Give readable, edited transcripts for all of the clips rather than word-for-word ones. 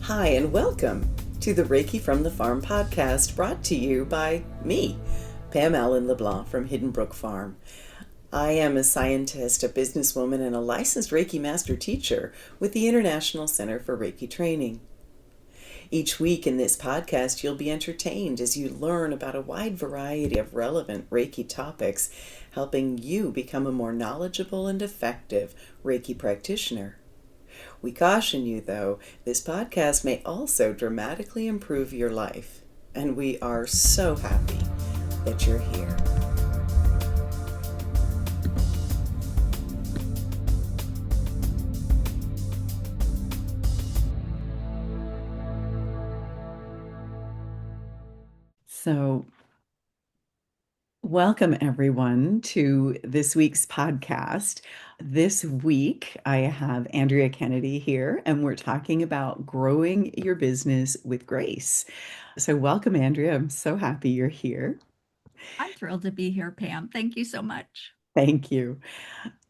Hi, and welcome to the Reiki from the Farm podcast, brought to you by me, Pam Allen-LeBlanc from Hidden Brook Farm. I am a scientist, a businesswoman, and a licensed Reiki master teacher with the International Center for Reiki Training. Each week in this podcast, you'll be entertained as you learn about a wide variety of relevant Reiki topics, helping you become a more knowledgeable and effective Reiki practitioner. We caution you, though, this podcast may also dramatically improve your life, and we are so happy that you're here. So, welcome everyone to this week's podcast. This week, I have Andrea Kennedy here, and we're talking about growing your business with grace. So, welcome, Andrea. I'm so happy you're here. I'm thrilled to be here, Pam. Thank you so much. Thank you.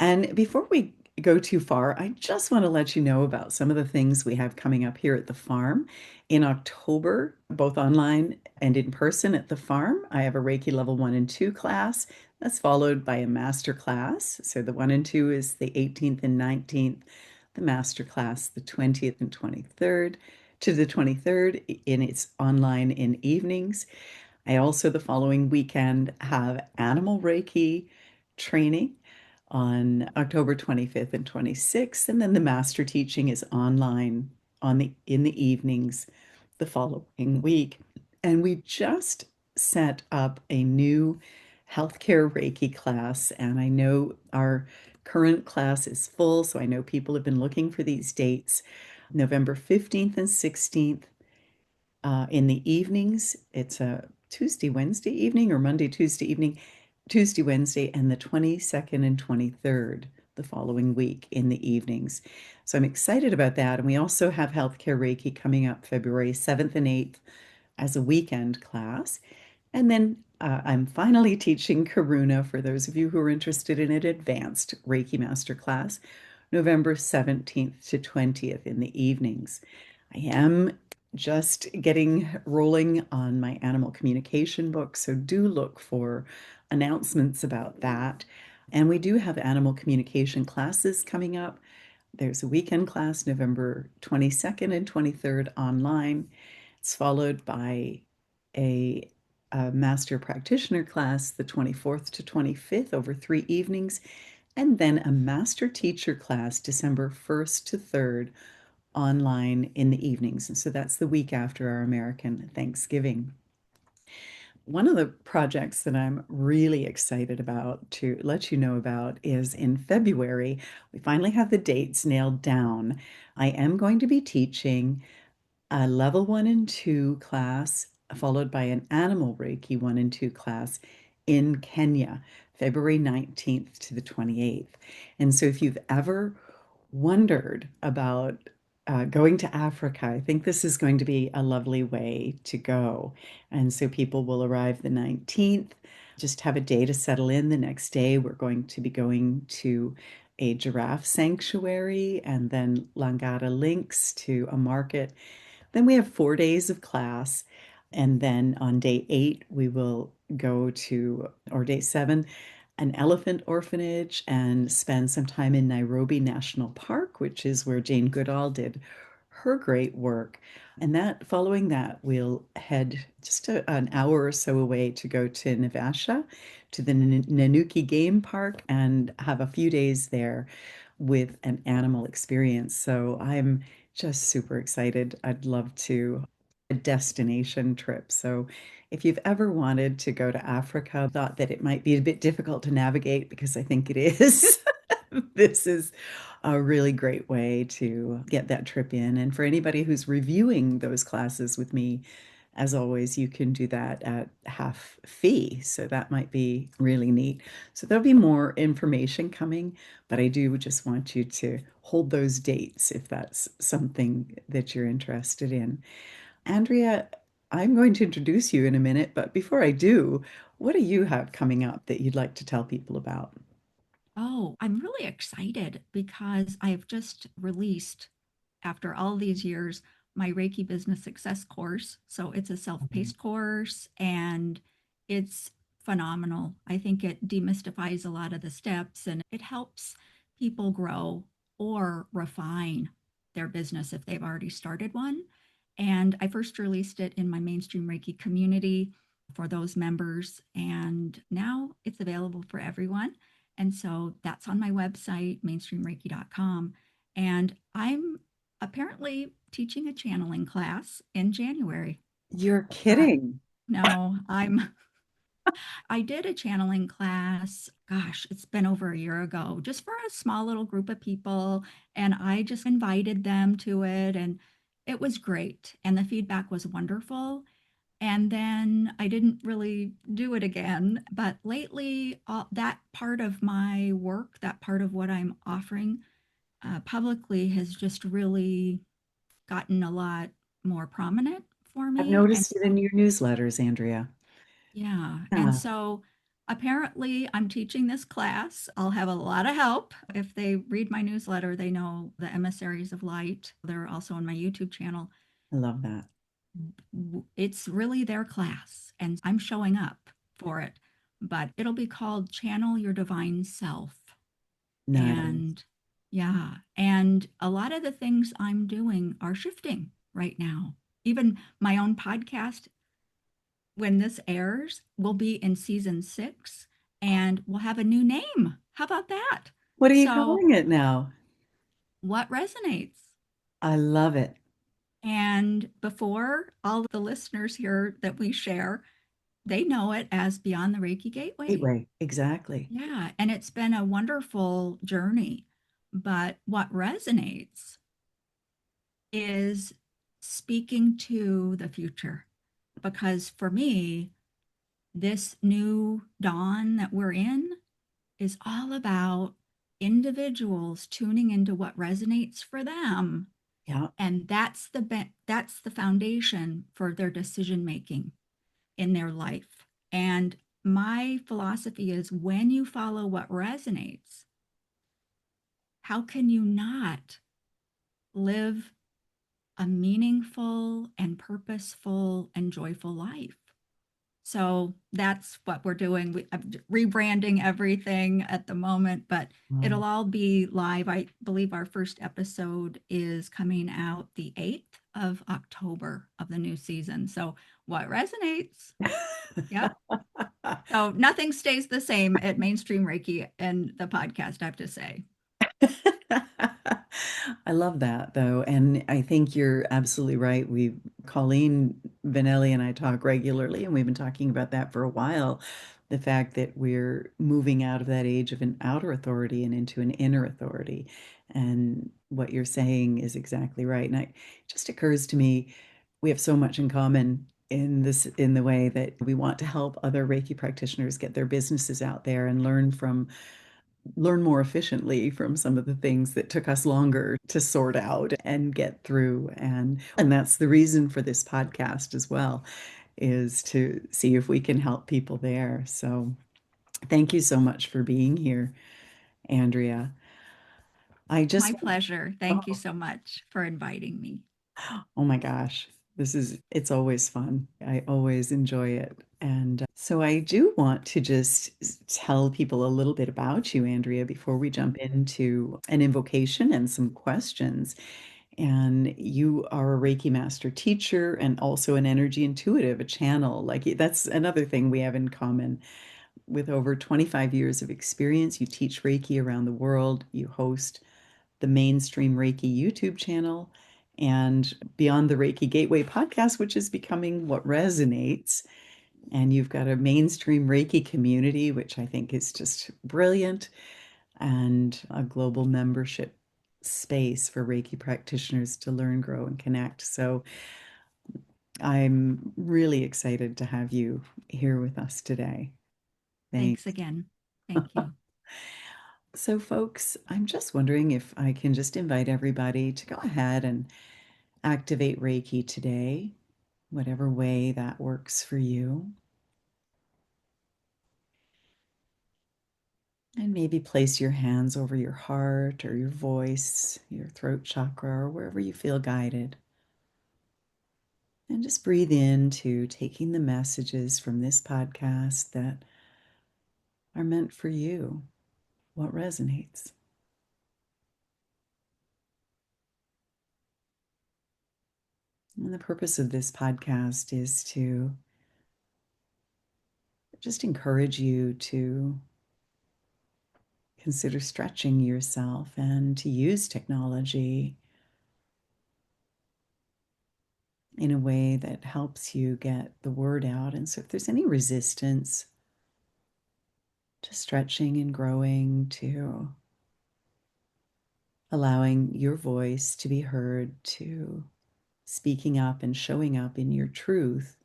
And before we go too far, I just want to let you know about some of the things we have coming up here at the farm. In October, both online and in person at the farm, I have a Reiki level 1 and 2 class. That's followed by a master class. So the 1 and 2 is the 18th and 19th, the master class the 20th and 23rd to the 23rd, and it's online in evenings. I also, the following weekend, have animal Reiki training on October 25th and 26th, and then the master teaching is online in the evenings the following week. And we just set up a new healthcare Reiki class, and I know our current class is full, so I know people have been looking for these dates. November 15th and 16th in the evenings. It's a Tuesday, Wednesday evening, or Monday, Tuesday evening, Tuesday, Wednesday, and the 22nd and 23rd the following week in the evenings. So I'm excited about that. And we also have Healthcare Reiki coming up February 7th and 8th as a weekend class. And then I'm finally teaching Karuna, for those of you who are interested in an advanced Reiki masterclass, November 17th to 20th in the evenings. I am just getting rolling on my animal communication book, so do look for announcements about that. And we do have animal communication classes coming up. There's a weekend class, November 22nd and 23rd online. It's followed by a master practitioner class, the 24th to 25th, over 3 evenings, and then a master teacher class, December 1st to 3rd, online in the evenings. And so that's the week after our American Thanksgiving. One of the projects that I'm really excited about to let you know about is in February. We finally have the dates nailed down. I am going to be teaching a level 1 and 2 class, followed by an animal Reiki 1 and 2 class in Kenya, February 19th to the 28th. And so if you've ever wondered about going to Africa, I think this is going to be a lovely way to go. And so people will arrive the 19th, just have a day to settle in. The next day, we're going to be going to a giraffe sanctuary and then Langata links to a market. Then we have 4 days of class. And then on day 8, we will go to, or day 7, an elephant orphanage and spend some time in Nairobi National Park, which is where Jane Goodall did her great work. And that following that, we'll head just an hour or so away to go to Naivasha, to the Nanuki Game Park, and have a few days there with an animal experience. So I'm just super excited. I'd love to a destination trip. So if you've ever wanted to go to Africa, thought that it might be a bit difficult to navigate, because I think it is, this is a really great way to get that trip in. And for anybody who's reviewing those classes with me, as always, you can do that at half fee. So that might be really neat. So there'll be more information coming, but I do just want you to hold those dates if that's something that you're interested in. Andrea, I'm going to introduce you in a minute, but before I do, what do you have coming up that you'd like to tell people about? Oh, I'm really excited because I've just released, after all these years, my Reiki Business Success course. So it's a self-paced course and it's phenomenal. I think it demystifies a lot of the steps and it helps people grow or refine their business if they've already started one. And I first released it in my mainstream Reiki community for those members, and now it's available for everyone. And so that's on my website, mainstreamreiki.com. And I'm apparently teaching a channeling class in January. You're Uh, kidding. no, I did a channeling class, gosh, it's been over a year ago, just for a small little group of people. And I just invited them to it. And it was great. And the feedback was wonderful. And then I didn't really do it again. But lately, that part of my work, that part of what I'm offering publicly has just really gotten a lot more prominent for I've me. And noticed it in so your newsletters, Andrea. yeah. And Yeah, so apparently I'm teaching this class. I'll have a lot of help. If they read my newsletter, they know the Emissaries of Light. They're also on my YouTube channel. I love that. It's really their class, and I'm showing up for it. But it'll be called Channel Your Divine Self. Nice. And yeah, and a lot of the things I'm doing are shifting right now. Even my own podcast, when this airs, will be in season 6 and we'll have a new name. How about that? What are you So, calling it now? what resonates? I love it. And before, all the listeners here that we share, they know it as Beyond the Reiki Gateway. Gateway. Exactly. Yeah, and it's been a wonderful journey. But what resonates is speaking to the future. Because for me, this new dawn that we're in is all about individuals tuning into what resonates for them, Yeah. and that's the foundation for their decision making in their life. And my philosophy is when you follow what resonates, how can you not live a meaningful and purposeful and joyful life? So that's what we're doing. I'm rebranding everything at the moment, but Wow. it'll all be live. I believe our first episode is coming out the 8th of October of the new season. So what resonates? Yep. So nothing stays the same at Mainstream Reiki and the podcast, I have to say. I love that though. And I think you're absolutely right. Colleen Vanelli and I talk regularly, and we've been talking about that for a while. The fact that we're moving out of that age of an outer authority and into an inner authority. And what you're saying is exactly right. And it just occurs to me, we have so much in common in the way that we want to help other Reiki practitioners get their businesses out there and learn more efficiently from some of the things that took us longer to sort out and get through. And that's the reason for this podcast as well, is to see if we can help people there. So thank you so much for being here, Andrea. I My just pleasure. Thank you oh, so much for inviting me. oh my gosh. It's always fun. I always enjoy it. And so I do want to just tell people a little bit about you, Andrea, before we jump into an invocation and some questions. And you are a Reiki master teacher and also an energy intuitive, a channel. Like that's another thing we have in common. With over 25 years of experience, you teach Reiki around the world. You host the Mainstream Reiki YouTube channel and Beyond the Reiki Gateway podcast, which is becoming what resonates. And you've got a mainstream Reiki community, which I think is just brilliant, and a global membership space for Reiki practitioners to learn, grow, and connect. So I'm really excited to have you here with us today. Thanks Thanks. again. Thank you. So, folks, I'm just wondering if I can just invite everybody to go ahead and activate Reiki today, whatever way that works for you. And maybe place your hands over your heart or your voice, your throat chakra, or wherever you feel guided. And just breathe into taking the messages from this podcast that are meant for you, what resonates. And the purpose of this podcast is to just encourage you to consider stretching yourself and to use technology in a way that helps you get the word out. And so, if there's any resistance to stretching and growing, to allowing your voice to be heard, to speaking up and showing up in your truth,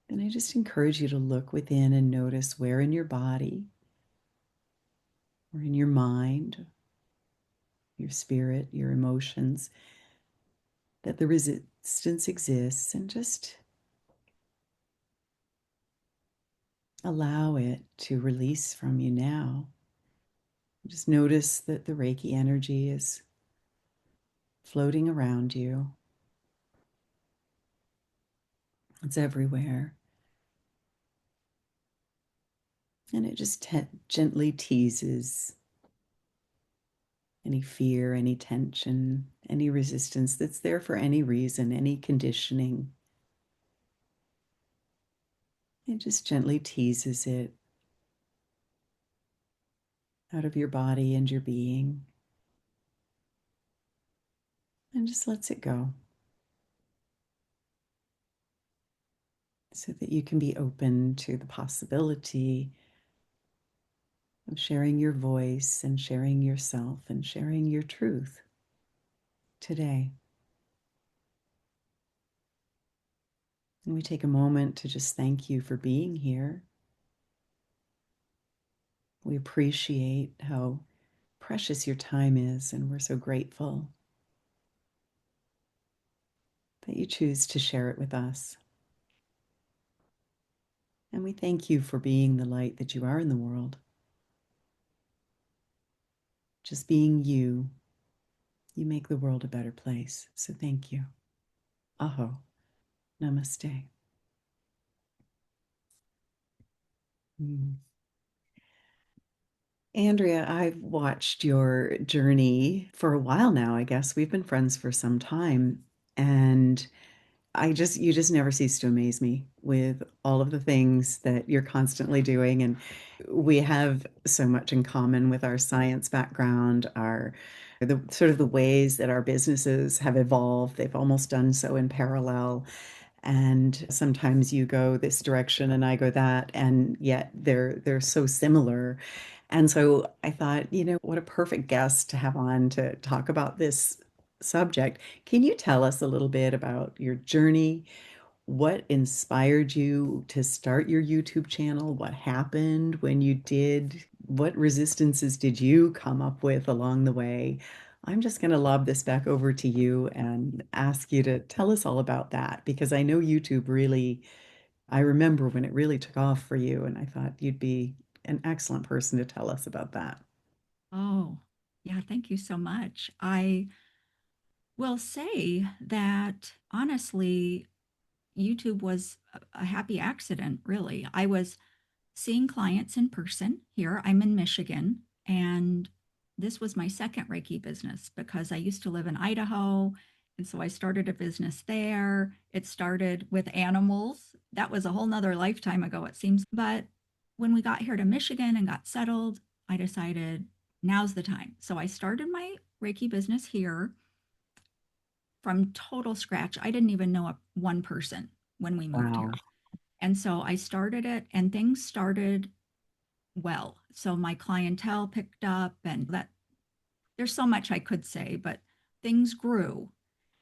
then I just encourage you to look within and notice where in your body or in your mind, your spirit, your emotions, that the resistance exists, and just allow it to release from you now. Just notice that the Reiki energy is floating around you. It's everywhere. And it just gently teases any fear, any tension, any resistance that's there for any reason, any conditioning. It just gently teases it out of your body and your being, and just lets it go so that you can be open to the possibility of sharing your voice and sharing yourself and sharing your truth today. And we take a moment to just thank you for being here. We appreciate how precious your time is, and we're so grateful that you choose to share it with us. And we thank you for being the light that you are in the world. Just being you, you make the world a better place. So thank you. Aho. Namaste. Mm. Andrea, I've watched your journey for a while now. I guess we've been friends for some time. And you just never cease to amaze me with all of the things that you're constantly doing. And we have so much in common with our science background, the sort of the ways that our businesses have evolved. They've almost done so in parallel. And sometimes you go this direction and I go that, and yet they're so similar. And so I thought, what a perfect guest to have on to talk about this subject. Can you tell us a little bit about your journey? What inspired you to start your YouTube channel? What happened when you did? What resistances did you come up with along the way? I'm just going to lob this back over to you and ask you to tell us all about that, because I know YouTube really, I remember when it really took off for you, and I thought you'd be an excellent person to tell us about that. Oh, yeah, thank you so much. I will say that honestly, YouTube was a happy accident, really. I was seeing clients in person here. I'm in Michigan, and this was my second Reiki business because I used to live in Idaho. And so I started a business there. It started with animals. That was a whole nother lifetime ago, it seems. But when we got here to Michigan and got settled, I decided now's the time. So I started my Reiki business here from total scratch. I didn't even know one person when we moved Wow. here. And so I started it, and things started well. So my clientele picked up, and that there's so much I could say, but things grew.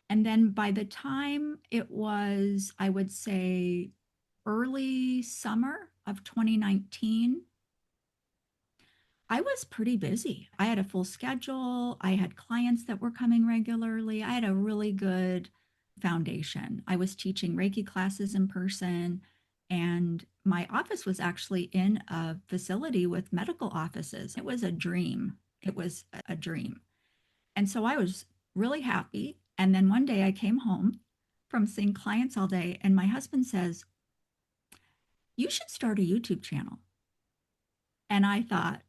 And then by the time it was, I would say, early summer of 2019, I was pretty busy. I had a full schedule. I had clients that were coming regularly. I had a really good foundation. I was teaching Reiki classes in person, and my office was actually in a facility with medical offices. It was a dream. It was a dream. And so I was really happy. And then one day I came home from seeing clients all day. And my husband says, you should start a YouTube channel. And I thought,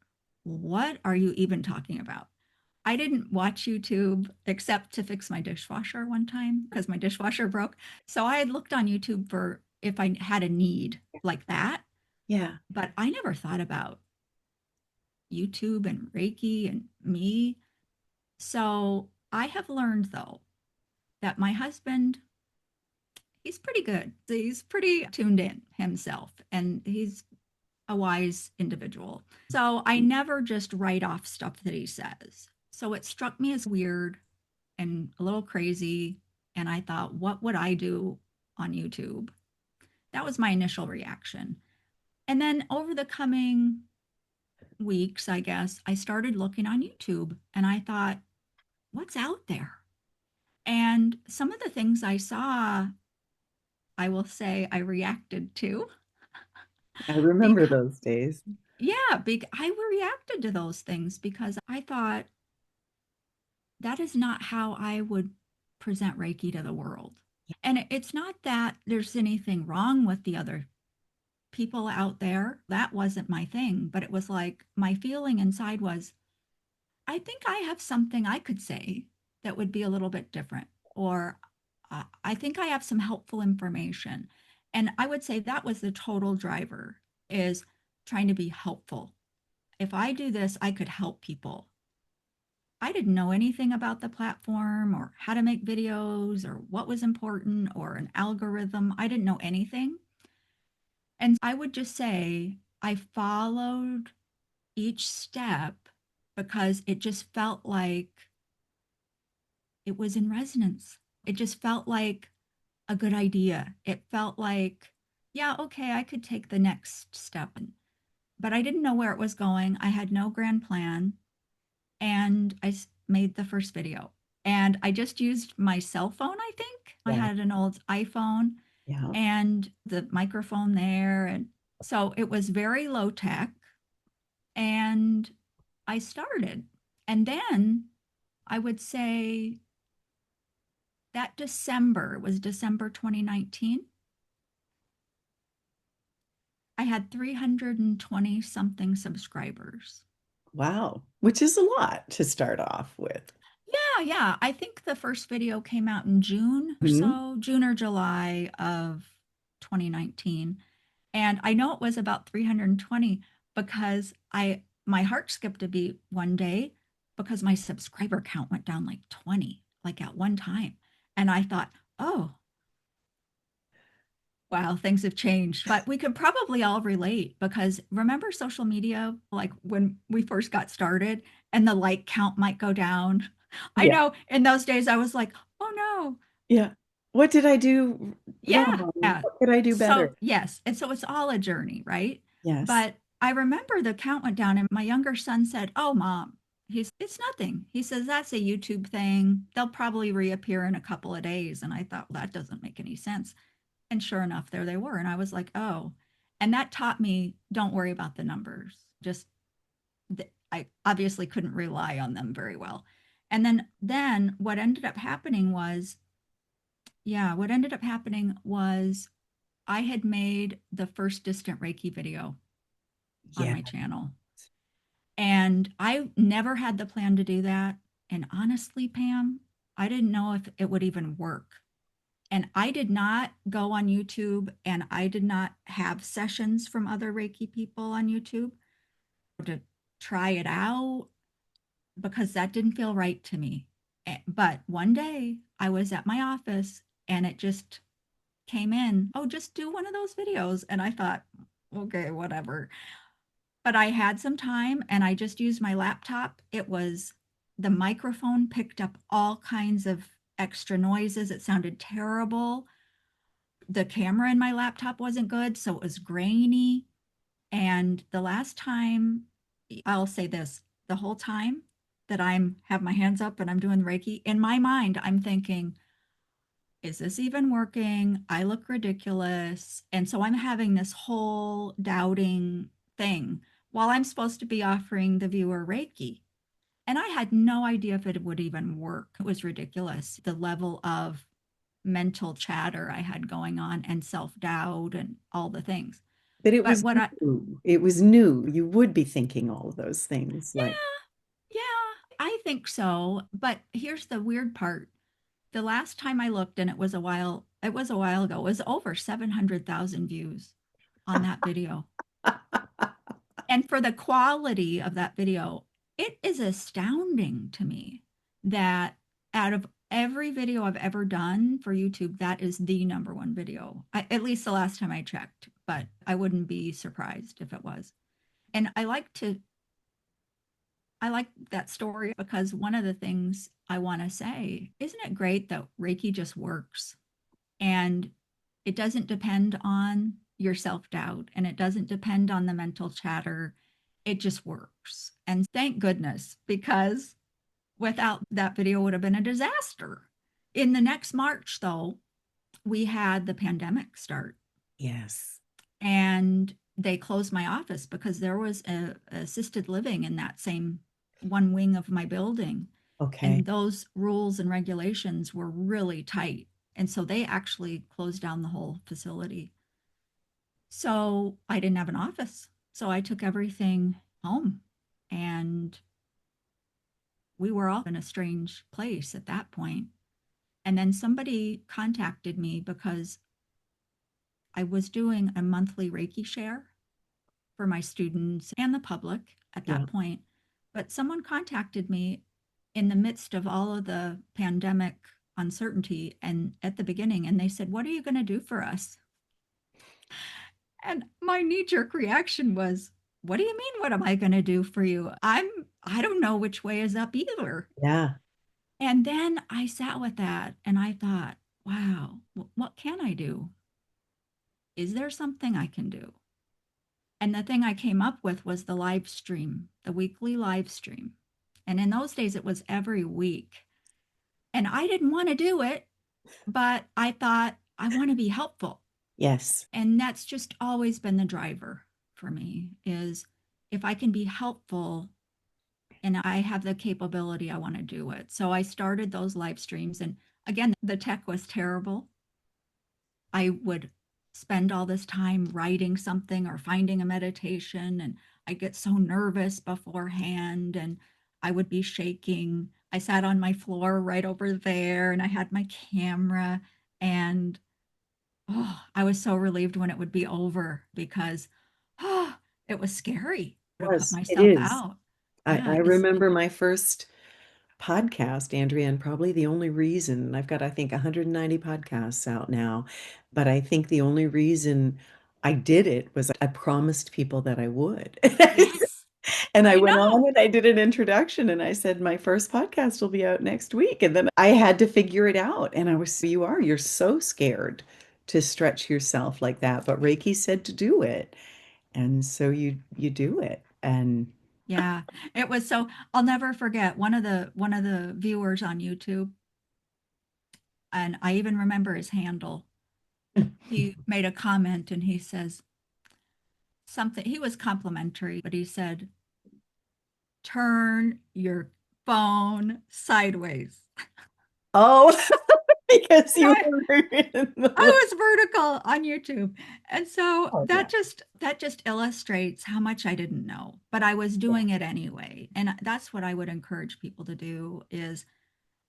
what are you even talking about? I didn't watch YouTube except to fix my dishwasher one time because my dishwasher broke. So I had looked on YouTube for if I had a need like that, Yeah. but I never thought about YouTube and Reiki and me. So I have learned though that my husband, he's pretty good. He's pretty tuned in himself and he's a wise individual. So I never just write off stuff that he says. So it struck me as weird and a little crazy. And I thought, what would I do on YouTube? That was my initial reaction. And then over the coming weeks, I guess, I started looking on YouTube and I thought, what's out there? And some of the things I saw, I will say I reacted to I remember because, those days. yeah, I reacted to those things because I thought that is not how I would present Reiki to the world. And it's not that there's anything wrong with the other people out there. That wasn't my thing, but it was like my feeling inside was, I think I have something I could say that would be a little bit different, or I think I have some helpful information. And I would say that was the total driver is trying to be helpful. If I do this, I could help people. I didn't know anything about the platform or how to make videos or what was important or an algorithm. I didn't know anything. And I would just say I followed each step because it just felt like it was in resonance. It just felt like a good idea. It felt like, yeah, okay, I could take the next step. But I didn't know where it was going. I had no grand plan. And made the first video. And I just used my cell phone, I think. I Yeah. had an old iPhone Yeah. and the microphone there. And so it was very low tech. And I started. And then I would say that December, it was December 2019, I had 320 something subscribers. Wow. Which is a lot to start off with. Yeah, yeah. I think the first video came out in June or Mhm. so, June or July of 2019. And I know it was about 320 because I my heart skipped a beat one day because my subscriber count went down like 20, like at one time. And I thought, oh, wow, things have changed. But we could probably all relate because remember social media, like when we first got started and the like count might go down. I Yeah. know in those days I was like, oh no. Yeah. What did I do Yeah. wrong? Yeah. What could I do better? So, yes. And so it's all a journey, right? Yes. But I remember the count went down and my younger son said, oh, mom, it's nothing. He says, that's a YouTube thing. They'll probably reappear in a couple of days. And I thought, well, that doesn't make any sense. And sure enough, there they were. And I was like, oh, and that taught me don't worry about the numbers. Just, I obviously couldn't rely on them very well. And then what ended up happening was, yeah, what ended up happening was I had made the first distant Reiki video on Yeah. my channel. And I never had the plan to do that. And honestly, Pam, I didn't know if it would even work. And I did not go on YouTube and I did not have sessions from other Reiki people on YouTube to try it out because that didn't feel right to me. But one day I was at my office and it just came in, oh, just do one of those videos. And I thought, okay, whatever. But I had some time and I just used my laptop. It was the microphone picked up all kinds of extra noises. It sounded terrible. The camera in my laptop wasn't good, so it was grainy. And the last time, I'll say this, the whole time that I'm have my hands up and I'm doing Reiki, in my mind, I'm thinking, is this even working? I look ridiculous. And so I'm having this whole doubting thing while I'm supposed to be offering the viewer Reiki. And I had no idea if it would even work. It was ridiculous. The level of mental chatter I had going on and self-doubt and all the things. But it But was what I, new. It was new. You would be thinking all of those things like, yeah, I think so. But here's the weird part. The last time I looked, and it was a while ago, it was over 700,000 views on that video. And for the quality of that video, it is astounding to me that out of every video I've ever done for YouTube, that is the number one video, at least the last time I checked, but I wouldn't be surprised if it was. And I like that story because one of the things I want to say, isn't it great that Reiki just works and it doesn't depend on your self doubt and it doesn't depend on the mental chatter. It just works. And thank goodness, because without that video would have been a disaster. In the next March, though, we had the pandemic start yes. and they closed my office because there was a assisted living in that same one wing of my building. Okay. And those rules and regulations were really tight. And so they actually closed down the whole facility. So I didn't have an office. So I took everything home and we were all in a strange place at that point. And then somebody contacted me because I was doing a monthly Reiki share for my students and the public at Yeah. that point. But someone contacted me in the midst of all of the pandemic uncertainty and at the beginning, and they said, "What are you going to do for us?" And my knee jerk reaction was, "What do you mean? What am I going to do for you? I don't know which way is up either." Yeah. And then I sat with that and I thought, wow, what can I do? Is there something I can do? And the thing I came up with was the live stream, the weekly live stream. And in those days, it was every week. And I didn't want to do it, but I thought I want to be helpful. Yes. And that's just always been the driver for me is if I can be helpful and I have the capability, I want to do it. So I started those live streams. And again, the tech was terrible. I would spend all this time writing something or finding a meditation, and I get so nervous beforehand and I would be shaking. I sat on my floor right over there and I had my camera, and oh, I was so relieved when it would be over because oh, it was scary to put Yes, it myself is. out. I Yeah, it's remember my first podcast, Andrea, and probably the only reason I've got, I think, 190 podcasts out now, but I think the only reason I did it was I promised people that I would. yes, And I I went on know. and I did an introduction and I said, my first podcast will be out next week. And then I had to figure it out. And I was, you're so scared to stretch yourself like that. But Reiki said to do it. And so you do it. And Yeah, it was so I'll never forget one of the viewers on YouTube, and I even remember his handle. He made a comment and he says something, he was complimentary, but he said, "Turn your phone sideways." oh, because And you were in the, I was vertical on YouTube. And so oh yeah. that just illustrates how much I didn't know, but I was Yeah. doing it anyway. And that's what I would encourage people to do is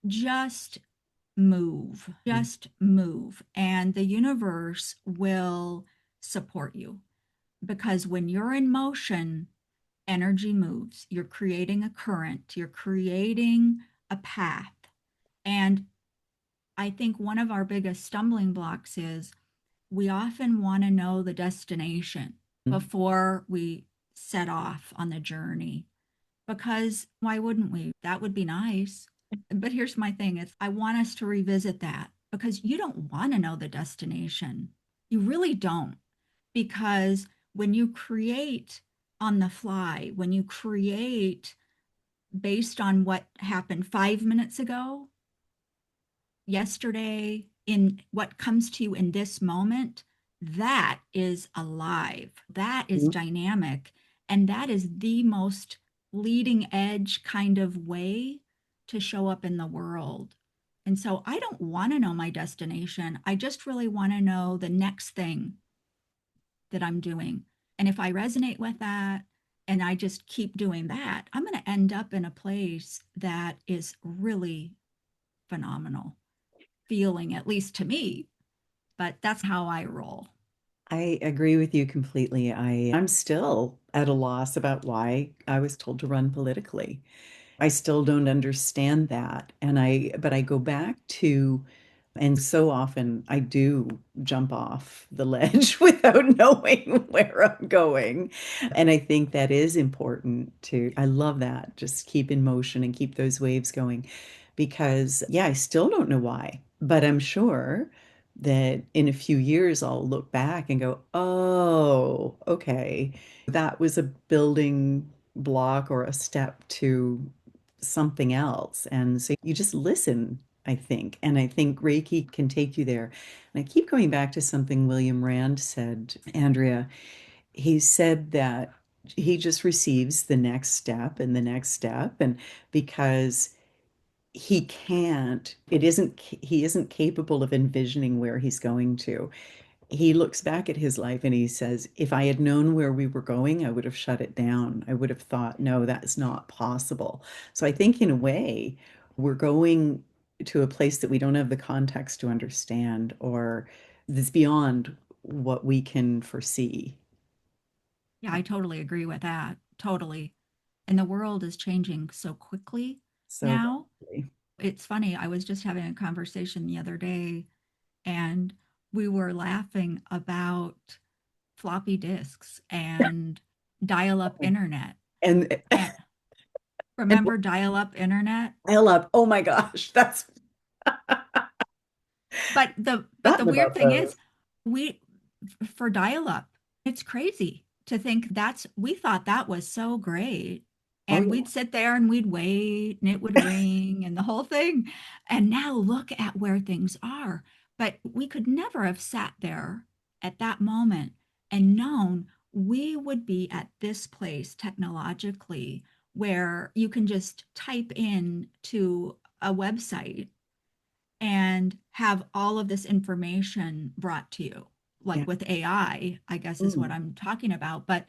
just just move, and the universe will support you because when you're in motion, energy moves. You're creating a current, you're creating a path. And I think one of our biggest stumbling blocks is we often want to know the destination before we set off on the journey. Because why wouldn't we? That would be nice. But here's my thing is I want us to revisit that because you don't want to know the destination. You really don't. Because when you create on the fly, when you create based on what happened 5 minutes ago, yesterday, in what comes to you in this moment, that is alive. That is Mhm. dynamic. And that is the most leading edge kind of way to show up in the world. And so I don't want to know my destination. I just really want to know the next thing that I'm doing. And if I resonate with that and I just keep doing that, I'm going to end up in a place that is really phenomenal feeling, at least to me. But that's how I roll. I agree with you completely. I'm still at a loss about why I was told to run politically. I still don't understand that. But I go back to, and so often I do jump off the ledge without knowing where I'm going. And I think that is important to, I love that. Just keep in motion and keep those waves going because, yeah, I still don't know why, but I'm sure that in a few years I'll look back and go, oh, okay, that was a building block or a step to something else. And so you just listen, I think. And I think Reiki can take you there. And I keep going back to something William Rand said, Andrea. He said that he just receives the next step and the next step. And because he can't, he isn't capable of envisioning where he's going to. He looks back at his life and he says, if I had known where we were going, I would have shut it down. I would have thought, no, that's not possible. So I think in a way, we're going to a place that we don't have the context to understand or that's beyond what we can foresee. Yeah, I totally agree with that. Totally. And the world is changing so quickly So now. definitely. It's funny. I was just having a conversation the other day and we were laughing about floppy disks and dial up internet. And And and remember dial up internet? dial up. Oh my gosh, that's But the forgotten weird about thing those. is we for dial up, it's crazy to think that's we thought that was so great. Oh And yeah. we'd sit there and we'd wait and it would ring and the whole thing. And now look at where things are. But we could never have sat there at that moment and known we would be at this place technologically where you can just type in to a website and have all of this information brought to you, Yeah. like with AI, I guess is what Mm. I'm talking about. But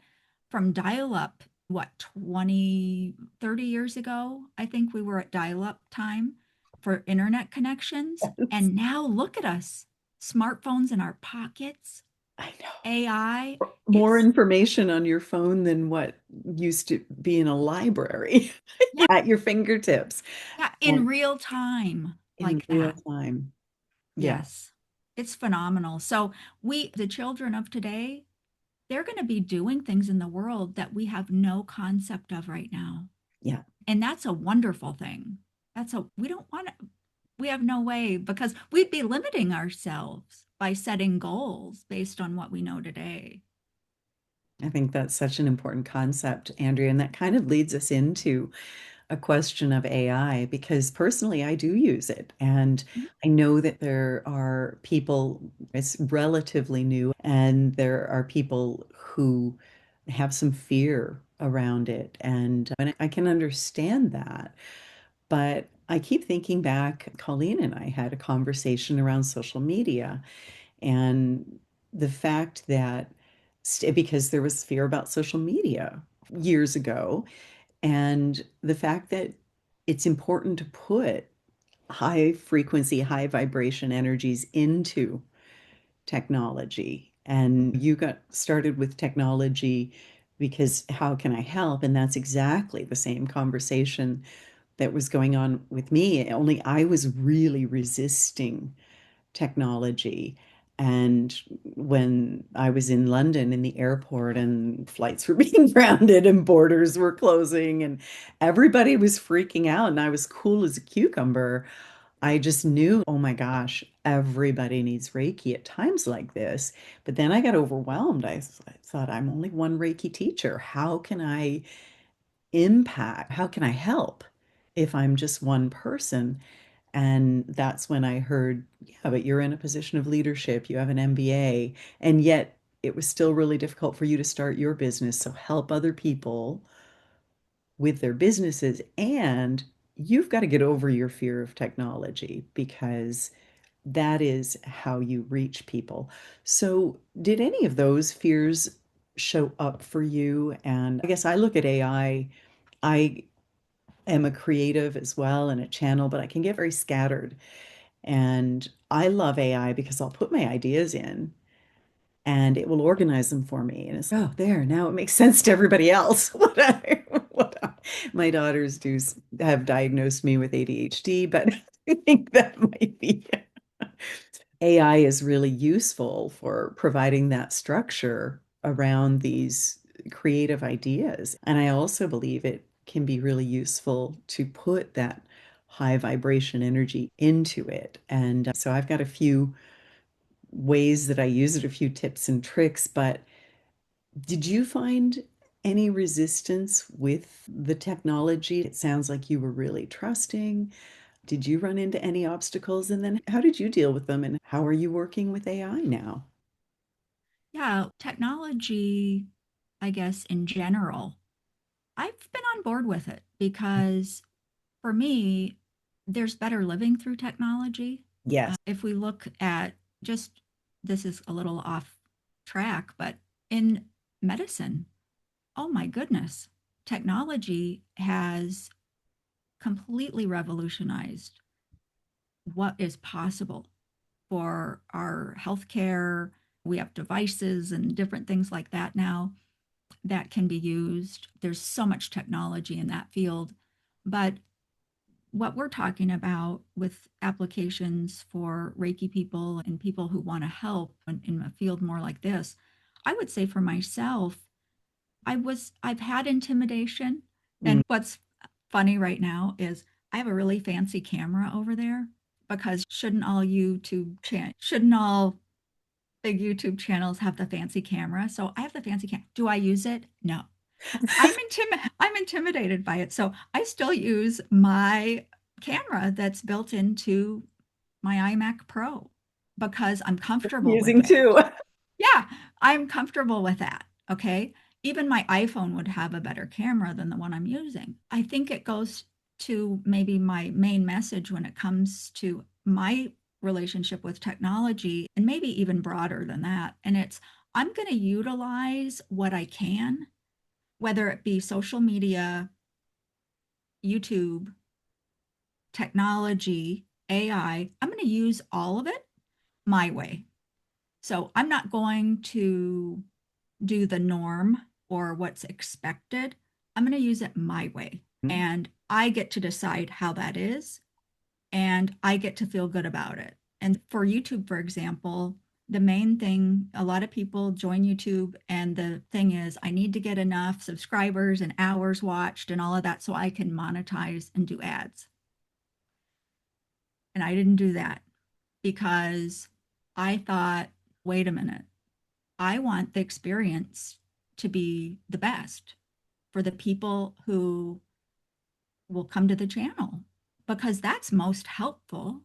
from dial up, what, 20, 30 years ago, I think we were at dial up time for internet connections. Yes. And now look at us, smartphones in our pockets, I AI. know. More It's, information on your phone than what used to be in a library yeah, at your fingertips yeah, in and real time in like real that. time. Yeah. Yes, it's phenomenal. So the children of today, they're going to be doing things in the world that we have no concept of right now. Yeah. And that's a wonderful thing. We don't want to, we have no way because we'd be limiting ourselves by setting goals based on what we know today. I think that's such an important concept, Andrea, and that kind of leads us into a question of AI because personally I do use it. And Mhm. I know that there are people, it's relatively new, and there are people who have some fear around it. And I can understand that. But I keep thinking back, Colleen and I had a conversation around social media and the fact that because there was fear about social media years ago, and the fact that it's important to put high frequency, high vibration energies into technology. And you got started with technology because how can I help? And that's exactly the same conversation that was going on with me, only I was really resisting technology. And when I was in London in the airport and flights were being grounded and borders were closing and everybody was freaking out and I was cool as a cucumber, I just knew, oh my gosh, everybody needs Reiki at times like this. But then I got overwhelmed. I thought, I'm only one Reiki teacher. How can I impact? How can I help if I'm just one person? And that's when I heard, yeah, but you're in a position of leadership, you have an MBA, and yet it was still really difficult for you to start your business. So help other people with their businesses and you've got to get over your fear of technology because that is how you reach people. So, did any of those fears show up for you? And I guess I look at AI, I am a creative as well and a channel, but I can get very scattered. And I love AI because I'll put my ideas in and it will organize them for me. And it's, oh, there, now it makes sense to everybody else. My daughters do have diagnosed me with ADHD, but I think that might be AI is really useful for providing that structure around these creative ideas. And I also believe it can be really useful to put that high vibration energy into it. And so I've got a few ways that I use it, a few tips and tricks, but did you find any resistance with the technology? It sounds like you were really trusting. Did you run into any obstacles? And then how did you deal with them? And how are you working with AI now? Yeah, technology, I guess, in general, I've been on board with it because for me, there's better living through technology. Yes. If we look at just this is a little off track, but in medicine, oh my goodness, technology has completely revolutionized what is possible for our healthcare. We have devices and different things like that now that can be used. There's so much technology in that field. But what we're talking about with applications for Reiki people and people who want to help in a field more like this, I would say for myself, I've had intimidation. Mm. And what's funny right now is I have a really fancy camera over there because shouldn't all big YouTube channels have the fancy camera? So I have the fancy camera. Do I use it? No. I'm intimidated by it. So I still use my camera that's built into my iMac Pro because I'm comfortable with Using it. too. Yeah, I'm comfortable with that. Okay. Even my iPhone would have a better camera than the one I'm using. I think it goes to maybe my main message when it comes to my relationship with technology, and maybe even broader than that. And it's, I'm going to utilize what I can, whether it be social media, YouTube, technology, AI. I'm going to use all of it my way. So I'm not going to do the norm or what's expected. I'm going to use it my way. And I get to decide how that is, and I get to feel good about it. And for YouTube, for example, the main thing, a lot of people join YouTube, and the thing is, I need to get enough subscribers and hours watched and all of that so I can monetize and do ads. And I didn't do that because I thought, wait a minute, I want the experience to be the best for the people who will come to the channel because that's most helpful.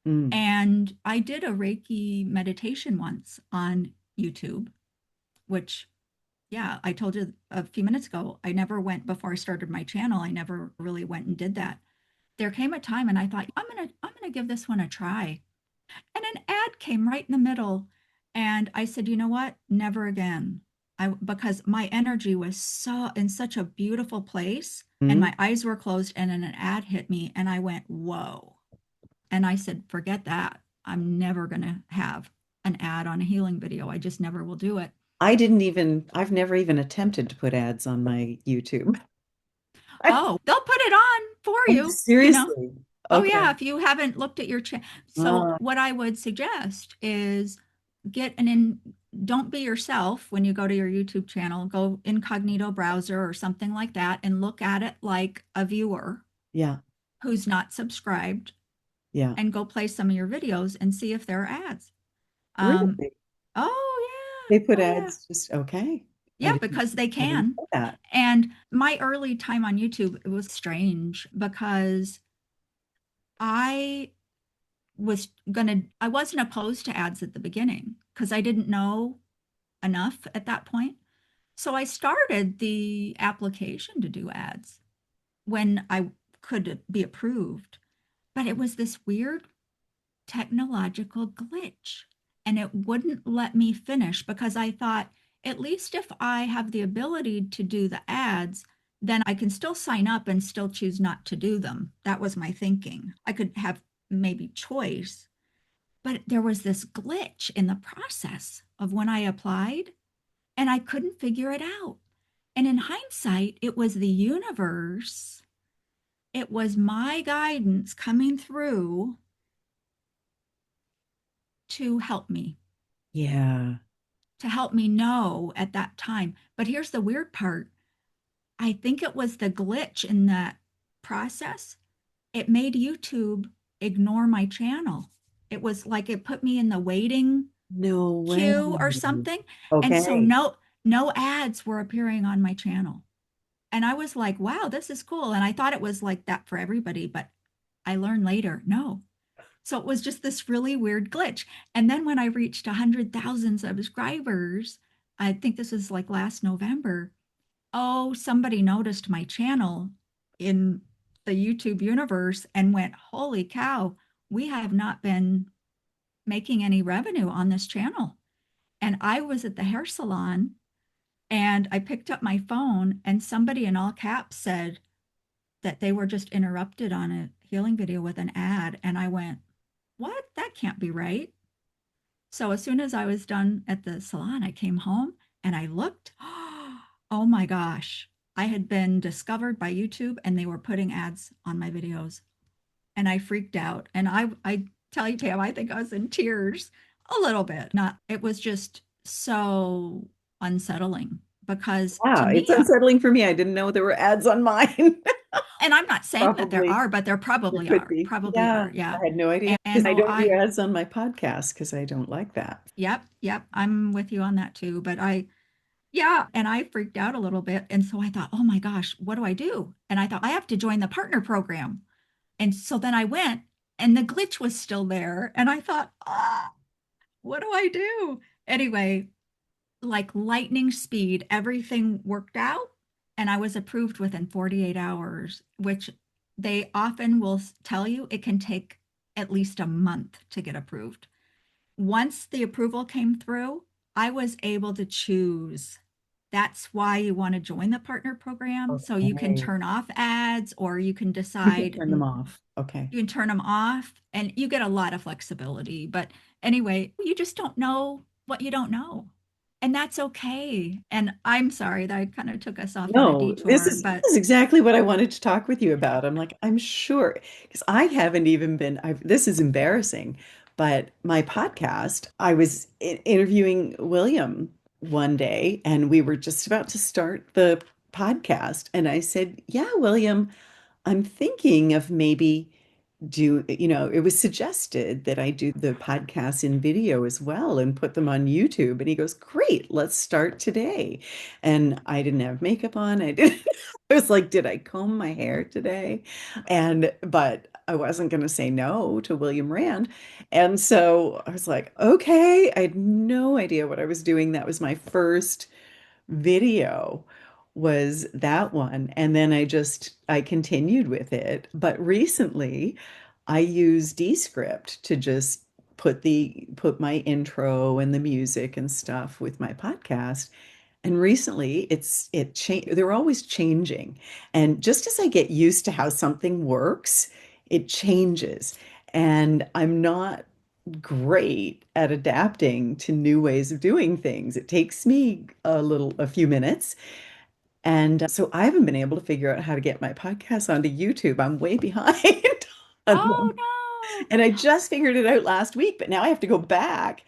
Mm. And I did a Reiki meditation once on YouTube, which, yeah, I told you a few minutes ago, I never went before I started my channel. I never really went and did that. There came a time and I thought, I'm gonna give this one a try. And an ad came right in the middle. And I said, you know what? Never again. Because my energy was so in such a beautiful place and Mm. my eyes were closed, and then an ad hit me and I went, whoa. And I said, forget that. I'm never going to have an ad on a healing video. I just never will do it. I've never even attempted to put ads on my YouTube. Oh, they'll put it on for Oh, you. seriously? Oh, Okay. yeah, if you haven't looked at your channel. So, Uh, what I would suggest is get an in, don't be yourself when you go to your YouTube channel. Go incognito browser or something like that and look at it like a viewer yeah, who's not subscribed, yeah. and go play some of your videos and see if there are ads. Um, Really? oh, They yeah. put Oh, yeah. ads just okay. Yeah, because they I didn't can. know that. And my early time on YouTube, it was strange because I I wasn't opposed to ads at the beginning because I didn't know enough at that point. So I started the application to do ads when I could be approved, but it was this weird technological glitch and it wouldn't let me finish because I thought, at least if I have the ability to do the ads, then I can still sign up and still choose not to do them. That was my thinking. I could have maybe choice, but there was this glitch in the process of when I applied and I couldn't figure it out. And in hindsight, it was the universe, it was my guidance coming through to help me, Yeah. to help me know at that time. But here's the weird part. I think it was the glitch in that process. It made YouTube ignore my channel. It was like it put me in the waiting No way. queue or something. And so Okay. no ads were appearing on my channel. And I was like, wow, this is cool. And I thought it was like that for everybody, but I learned later, no. So it was just this really weird glitch. And then when I reached 100,000 subscribers, I think this was like last November, oh, somebody noticed my channel in the YouTube universe and went, holy cow, we have not been making any revenue on this channel. And I was at the hair salon and I picked up my phone and somebody in all caps said that they were just interrupted on a healing video with an ad. And I went, what? That can't be right. So as soon as I was done at the salon, I came home and I looked. Oh my gosh. I had been discovered by YouTube and they were putting ads on my videos. And I freaked out. And I tell you, Tam, I think I was in tears a little bit. Not, it was just so unsettling because to Yeah, it's me, unsettling for me. I didn't know there were ads on mine. and I'm not saying that there Probably are, but there there probably could are, be. probably Yeah, are. Yeah. I had no idea And because I so don't do ads on my podcast because I don't like that. yep, I'm with you on that too. But yeah, and I freaked out a little bit. And so I thought, oh my gosh, what do I do? And I thought, I have to join the partner program. And so then I went, and the glitch was still there. And I thought, what do I do? Anyway, like lightning speed, everything worked out. And I was approved within 48 hours, which they often will tell you it can take at least a month to get approved. Once the approval came through, I was able to choose. That's why you want to join the partner program. So you can Okay. turn off ads or you can You can decide, turn them off. Okay. you can turn them off and you get a lot of flexibility. But anyway, you just don't know what you don't know. And that's okay. And I'm sorry that I kind of took us off on a No, this detour, is but this is exactly what I wanted to talk with you about. I'm like, I'm sure because I haven't even been. This is embarrassing, but my podcast, I was interviewing William one day, and we were just about to start the podcast, and I said, "Yeah, William, I'm thinking of maybe." It was suggested that I do the podcasts in video as well and put them on YouTube. And he goes, great, let's start today. And I didn't have makeup on. I didn't, I was like, did I comb my hair today? But I wasn't going to say no to William Rand. And so I was like, okay, I had no idea what I was doing. That was my first video was that one. And then I continued with it. But recently I use Descript to just put my intro and the music and stuff with my podcast. And recently it changed. They're always changing. And just as I get used to how something works, it changes. And I'm not great at adapting to new ways of doing things. It takes me a few minutes. And so I haven't been able to figure out how to get my podcast onto YouTube. I'm way behind on oh them. no. And I just figured it out last week, but now I have to go back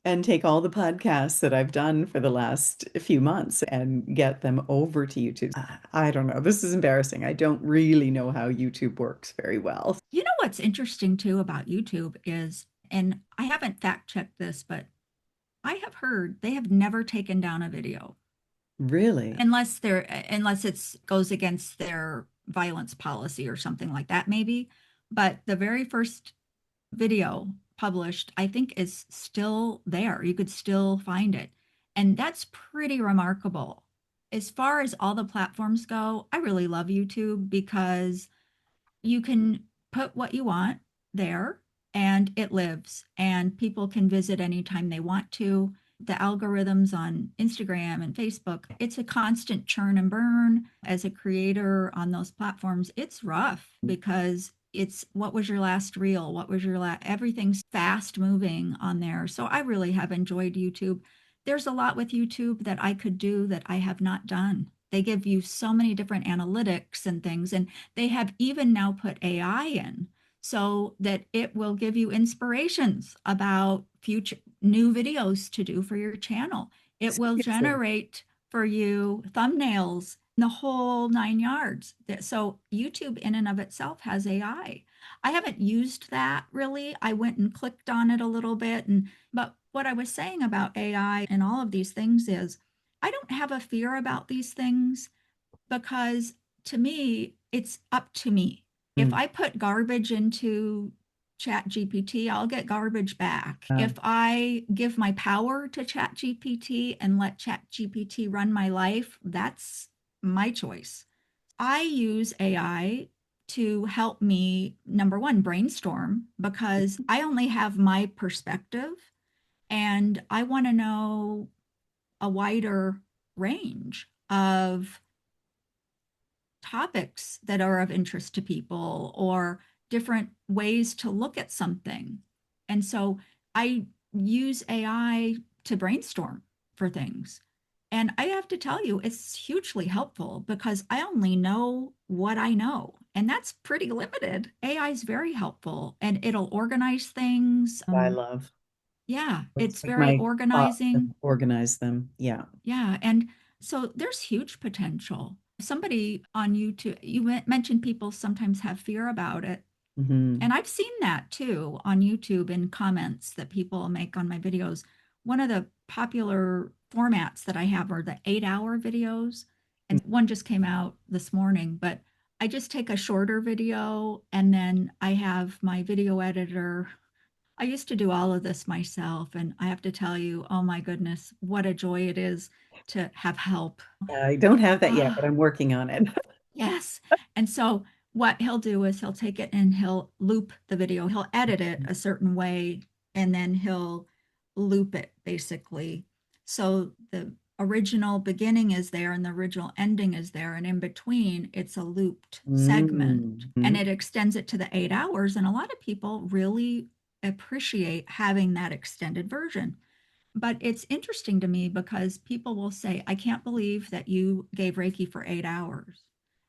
and take all the podcasts that I've done for the last few months and get them over to YouTube. I don't know. This is embarrassing. I don't really know how YouTube works very well. You know what's interesting too about YouTube is, and I haven't fact checked this, but I have heard they have never taken down a video Really? unless it's goes against their violence policy or something like that, maybe. But the very first video published, I think, is still there. You could still find it. And that's pretty remarkable. As far as all the platforms go, I really love YouTube because you can put what you want there and it lives and people can visit anytime they want to. The algorithms on Instagram and Facebook, it's a constant churn and burn. As a creator on those platforms, it's rough because it's what was your last reel? What was your last? Everything's fast moving on there. So I really have enjoyed YouTube. There's a lot with YouTube that I could do that I have not done. They give you so many different analytics and things, and they have even now put AI in so that it will give you inspirations about future new videos to do for your channel. It will Seriously. generate for you thumbnails, the whole 9 yards. So YouTube in and of itself has AI. I haven't used that really. I went and clicked on it a little bit and but what I was saying about AI and all of these things is I don't have a fear about these things because to me, it's up to me. If Mm. I put garbage into Chat GPT, I'll get garbage back. Uh, If I give my power to Chat GPT and let Chat GPT run my life, that's my choice. I use AI to help me, number one, brainstorm because I only have my perspective and I want to know a wider range of topics that are of interest to people or different ways to look at something. And so I use AI to brainstorm for things. And I have to tell you, it's hugely helpful because I only know what I know. And that's pretty limited. AI is very helpful and it'll organize things. I love. Yeah, It's it's like very my thoughts and organizing. organize them. Yeah. Yeah, and so there's huge potential. Somebody on YouTube, you mentioned people sometimes have fear about it. Hmm. And I've seen that too on YouTube in comments that people make on my videos. One of the popular formats that I have are the 8 hour videos. And one just came out this morning, but I just take a shorter video and then I have my video editor. I used to do all of this myself, and I have to tell you, oh my goodness, what a joy it is to have help. I don't have that yet, but Ah, I'm working on it. yes. And so what he'll do is he'll take it and he'll loop the video. He'll edit it a certain way and then he'll loop it basically. So the original beginning is there and the original ending is there. And in between, it's a looped segment and Mm-hmm. it extends it to the 8 hours. And a lot of people really appreciate having that extended version. But it's interesting to me because people will say, I can't believe that you gave Reiki for 8 hours.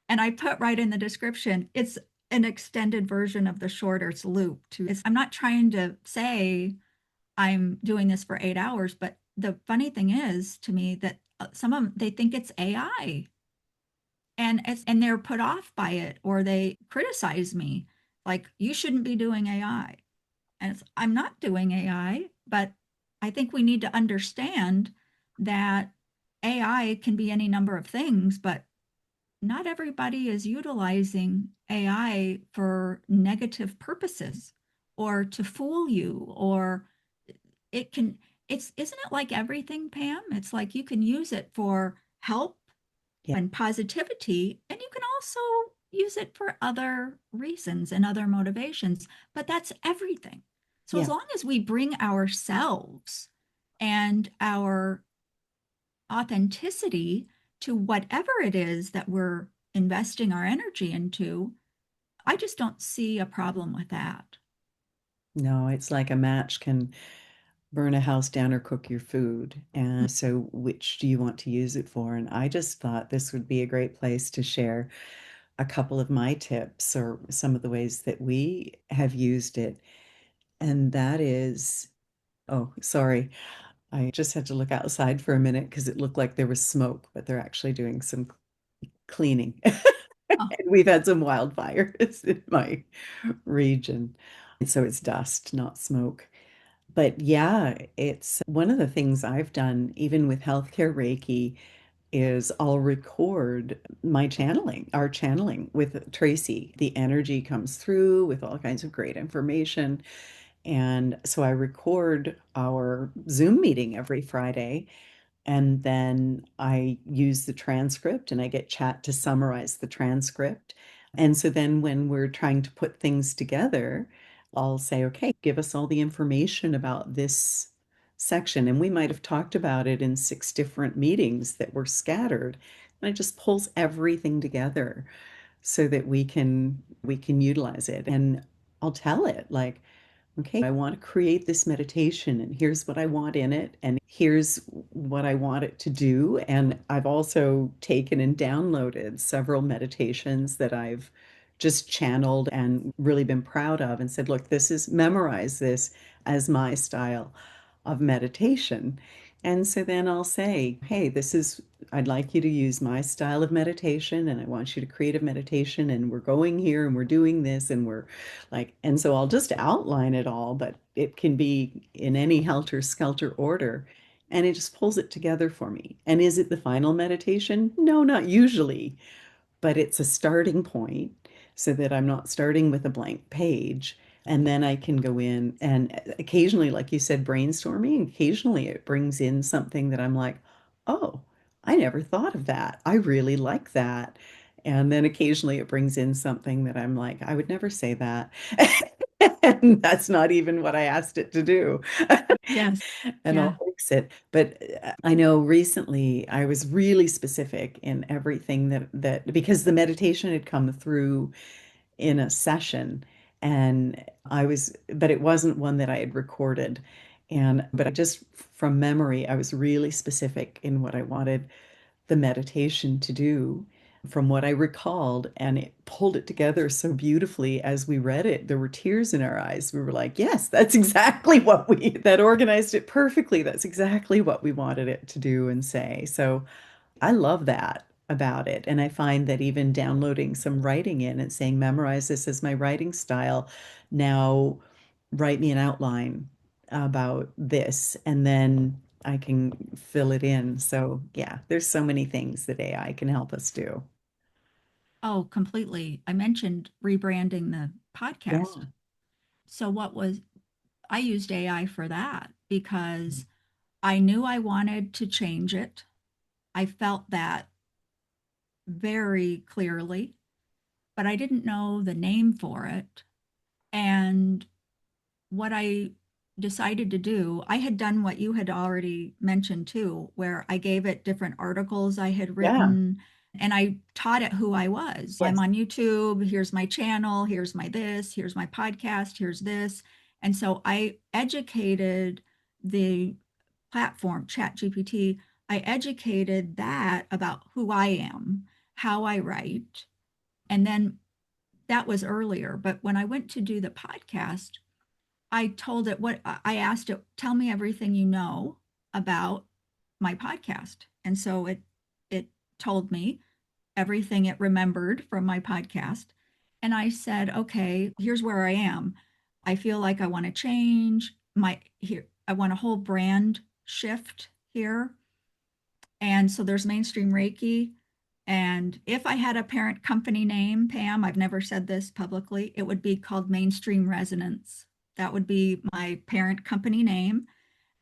And I put right in the description, it's an extended version of the shorter, it's looped. I'm not trying to say I'm doing this for 8 hours, but the funny thing is to me that some of them, they think it's AI and they're put off by it or they criticize me like you shouldn't be doing AI. And I'm not doing AI, but I think we need to understand that AI can be any number of things, but not everybody is utilizing AI for negative purposes or to fool you, or it can, isn't it like everything, Pam? It's like you can use it for help Yeah. and positivity, and you can also use it for other reasons and other motivations, but that's everything. So as Yeah. long as we bring ourselves and our authenticity to whatever it is that we're investing our energy into, I just don't see a problem with that. No, it's like a match can burn a house down or cook your food. And so, which do you want to use it for? And I just thought this would be a great place to share a couple of my tips or some of the ways that we have used it. And that is, oh, sorry. I just had to look outside for a minute because it looked like there was smoke, but they're actually doing some cleaning. Oh, And we've had some wildfires in my region. And so it's dust, not smoke. But yeah, it's one of the things I've done, even with healthcare Reiki, is I'll record my channeling, our channeling with Tracy. The energy comes through with all kinds of great information. And so I record our Zoom meeting every Friday. And then I use the transcript and I get chat to summarize the transcript. And so then when we're trying to put things together, I'll say, okay, give us all the information about this section. And we might have talked about it in 6 different meetings that were scattered. And it just pulls everything together so that we can utilize it. And I'll tell it like, okay, I want to create this meditation, and here's what I want in it, and here's what I want it to do. And I've also taken and downloaded several meditations that I've just channeled and really been proud of and said, look, memorize this as my style of meditation. And so then I'll say, hey, I'd like you to use my style of meditation, and I want you to create a meditation, and we're going here and we're doing this, and we're like, and so I'll just outline it all, but it can be in any helter-skelter order. And it just pulls it together for me. And is it the final meditation? No, not usually, but it's a starting point so that I'm not starting with a blank page. And then I can go in and occasionally, like you said, brainstorming, occasionally it brings in something that I'm like, oh, I never thought of that. I really like that. And then occasionally it brings in something that I'm like, I would never say that. And that's not even what I asked it to do. Yes. And Yeah. I'll fix it. But I know recently I was really specific in everything that because the meditation had come through in a session, and but it wasn't one that I had recorded. But I just from memory, I was really specific in what I wanted the meditation to do from what I recalled, and it pulled it together so beautifully as we read it. There were tears in our eyes. We were like, yes, that's exactly that organized it perfectly. That's exactly what we wanted it to do and say. So I love that about it. And I find that even downloading some writing in and saying, memorize this as my writing style. Now write me an outline about this, and then I can fill it in. So yeah, there's so many things that AI can help us do. Oh, completely. I mentioned rebranding the podcast. Yeah. So I used AI for that because I knew I wanted to change it. I felt that very clearly, but I didn't know the name for it. And what I decided to do, I had done what you had already mentioned too, where I gave it different articles I had Yeah. written and I taught it who I was. I'm Yes. on YouTube, here's my channel, here's my this, here's my podcast, here's this. And so I educated the platform, ChatGPT, I educated that about who I am, how I write. And then that was earlier. But when I went to do the podcast, I told it what I asked it, tell me everything you know about my podcast. And so it told me everything it remembered from my podcast. And I said, okay, here's where I am. I feel like I want to change my here. I want a whole brand shift here. And so there's mainstream Reiki. And if I had a parent company name, Pam, I've never said this publicly, it would be called Mainstream Resonance. That would be my parent company name.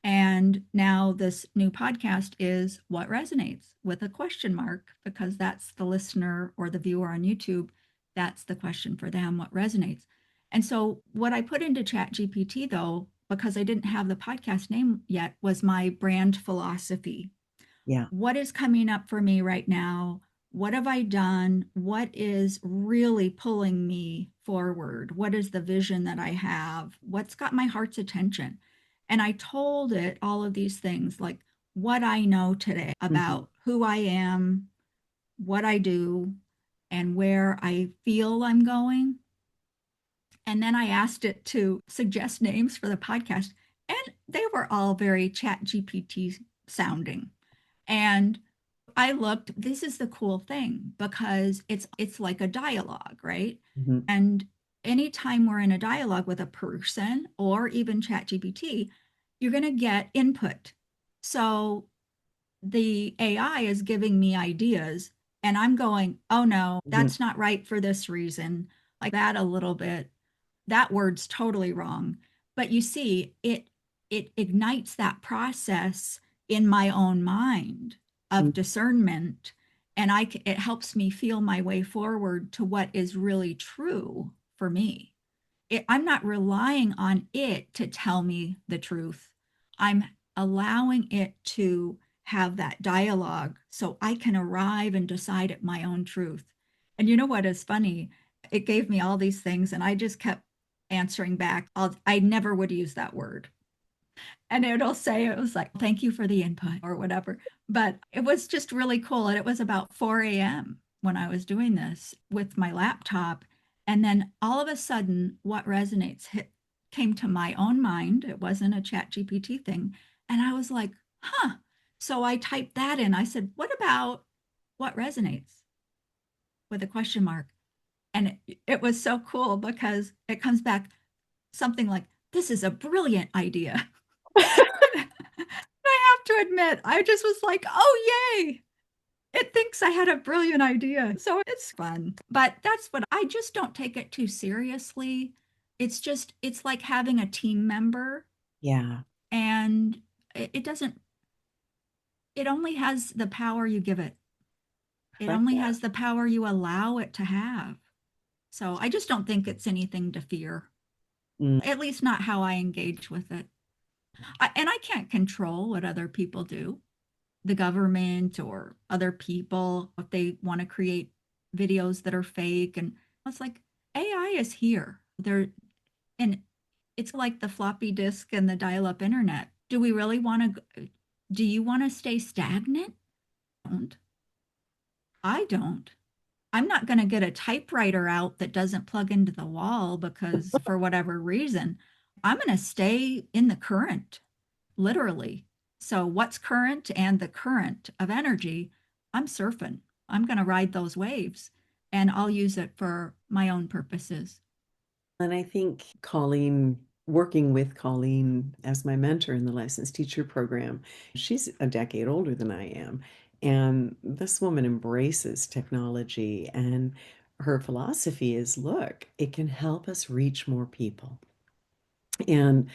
And now this new podcast is What Resonates with a question mark, because that's the listener or the viewer on YouTube. That's the question for them, what resonates. And so what I put into Chat GPT though, because I didn't have the podcast name yet, was my brand philosophy. Yeah. What is coming up for me right now? What have I done? What is really pulling me forward? What is the vision that I have? What's got my heart's attention? And I told it all of these things, like what I know today Mhm. about who I am, what I do, and where I feel I'm going. And then I asked it to suggest names for the podcast, and they were all very Chat GPT sounding. And I looked, this is the cool thing because it's like a dialogue, right? Mhm. And anytime we're in a dialogue with a person or even ChatGPT, you're going to get input. So the AI is giving me ideas and I'm going, oh no, Mhm. that's not right for this reason. Like that a little bit. That word's totally wrong. But you see, it ignites that process in my own mind Mm. of discernment. And it helps me feel my way forward to what is really true for me. I'm not relying on it to tell me the truth. I'm allowing it to have that dialogue so I can arrive and decide at my own truth. And you know what is funny? It gave me all these things, and I just kept answering back. I never would use that word. And it'll say, it was like, thank you for the input or whatever. But it was just really cool. And it was about 4 a.m. when I was doing this with my laptop. And then all of a sudden, what resonates came to my own mind. It wasn't a chat GPT thing. And I was like, huh. So I typed that in. I said, what about what resonates with a question mark? And it was so cool because it comes back something like, this is a brilliant idea. I have to admit, I just was like, oh, yay. It thinks I had a brilliant idea. So it's fun. But that's what I just don't take it too seriously. It's like having a team member, Yeah, and it doesn't, it only has the power you give it, I it like only that. has the power you allow it to have. So I just don't think it's anything to fear, Mm. at least not how I engage with it. And I can't control what other people do, the government or other people, if they want to create videos that are fake. And it's like AI is here. And it's like the floppy disk and the dial-up internet. Do we really want to, do you want to stay stagnant? Don't. I don't. I'm not going to get a typewriter out that doesn't plug into the wall because for whatever reason, I'm going to stay in the current, literally. So, what's current and the current of energy, I'm surfing. I'm going to ride those waves and I'll use it for my own purposes. And I think working with Colleen as my mentor in the licensed teacher program, she's a decade older than I am. And this woman embraces technology, and her philosophy is, look, it can help us reach more people. And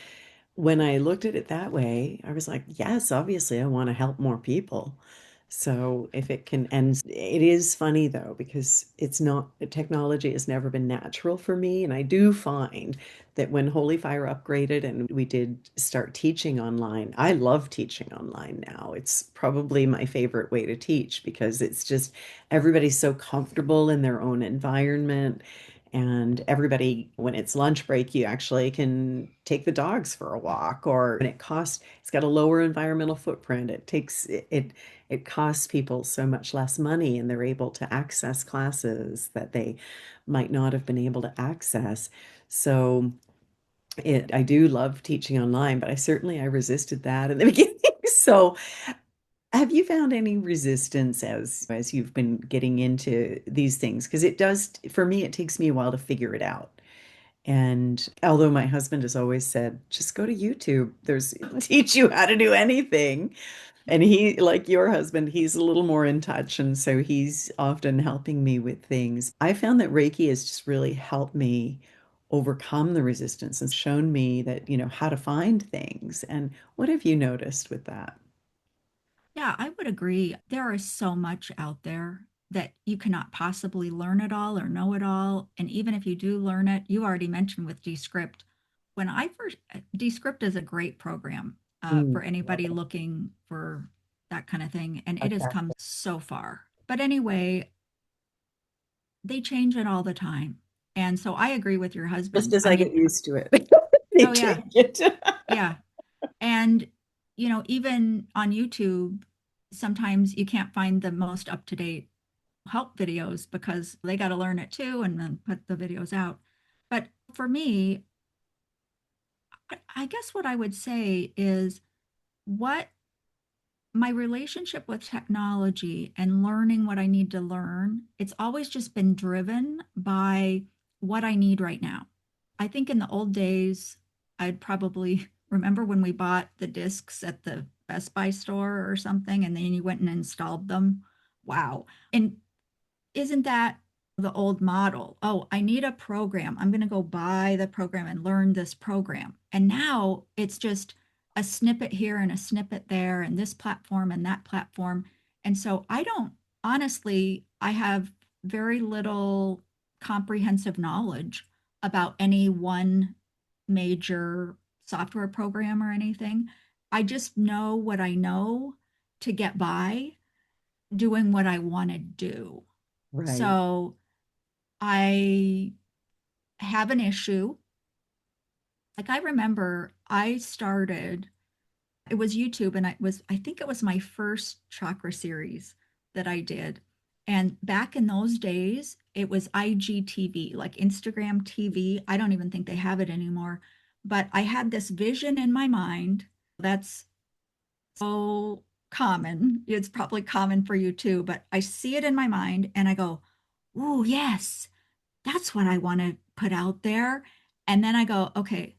when I looked at it that way, I was like, yes, obviously, I want to help more people. So if it can, and it is funny though, because it's not, technology has never been natural for me. And I do find that when Holy Fire upgraded and we did start teaching online, I love teaching online now. It's probably my favorite way to teach because it's just everybody's so comfortable in their own environment. And everybody, when it's lunch break, you actually can take the dogs for a walk, or and it's got a lower environmental footprint. It costs people so much less money, and they're able to access classes that they might not have been able to access. So I do love teaching online, but I resisted that in the beginning. So have you found any resistance as you've been getting into these things? Because it does, for me, it takes me a while to figure it out. And although my husband has always said, just go to YouTube, it'll teach you how to do anything. And he, like your husband, he's a little more in touch. And so he's often helping me with things. I found that Reiki has just really helped me overcome the resistance and shown me that, how to find things. And what have you noticed with that? Yeah, I would agree. There is so much out there that you cannot possibly learn it all or know it all. And even if you do learn it, you already mentioned with Descript. When I first, Descript is a great program Mm, for anybody looking for that kind of thing. And it has okay. come so far. But anyway, they change it all the time. And so I agree with your Just husband. as I I get mean, used to it, they oh, yeah, change it. yeah. And, even on YouTube, sometimes you can't find the most up to date help videos because they got to learn it too and then put the videos out. But for me, I guess what I would say is what my relationship with technology and learning what I need to learn, it's always just been driven by what I need right now. I think in the old days, I'd probably remember when we bought the discs at the Best Buy store or something, and then you went and installed them. Wow. And isn't that the old model? Oh, I need a program. I'm going to go buy the program and learn this program. And now it's just a snippet here and a snippet there, and this platform and that platform. And so I don't, honestly, I have very little comprehensive knowledge about any one major software program or anything. I just know what I know to get by doing what I want to do. Right. So I have an issue. Like I remember I started, it was YouTube, and I think it was my first chakra series that I did. And back in those days, it was IGTV, like Instagram TV. I don't even think they have it anymore. But I had this vision in my mind that's so common. It's probably common for you too, but I see it in my mind and I go, "Ooh, yes, that's what I want to put out there." And then I go, "Okay,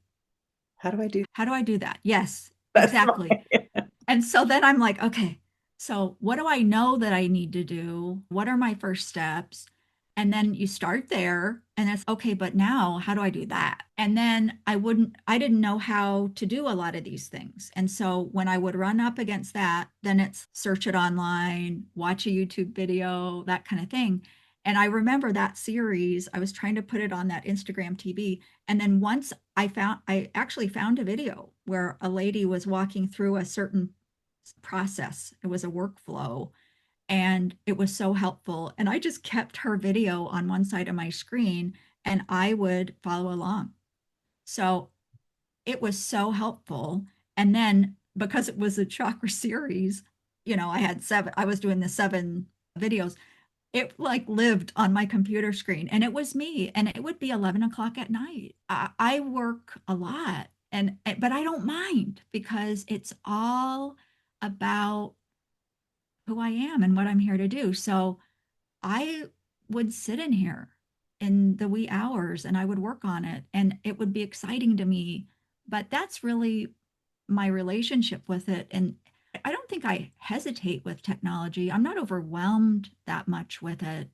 How do I do how do I do that?" Yes, that's exactly. my And so then I'm like, okay, so what do I know that I need to do? What are my first steps? And then you start there and it's okay, but now how do I do that? And then I didn't know how to do a lot of these things. And so when I would run up against that, then it's search it online, watch a YouTube video, that kind of thing. And I remember that series, I was trying to put it on that Instagram TV. And then once I actually found a video where a lady was walking through a certain process. It was a workflow and it was so helpful. And I just kept her video on one side of my screen and I would follow along. So it was so helpful. And then because it was a chakra series, I had seven, I was doing the seven videos. It like lived on my computer screen and it was me. And it would be 11 o'clock at night. I work a lot but I don't mind because it's all about who I am and what I'm here to do. So I would sit in here in the wee hours and I would work on it and it would be exciting to me. But that's really my relationship with it. And I don't think I hesitate with technology. I'm not overwhelmed that much with it.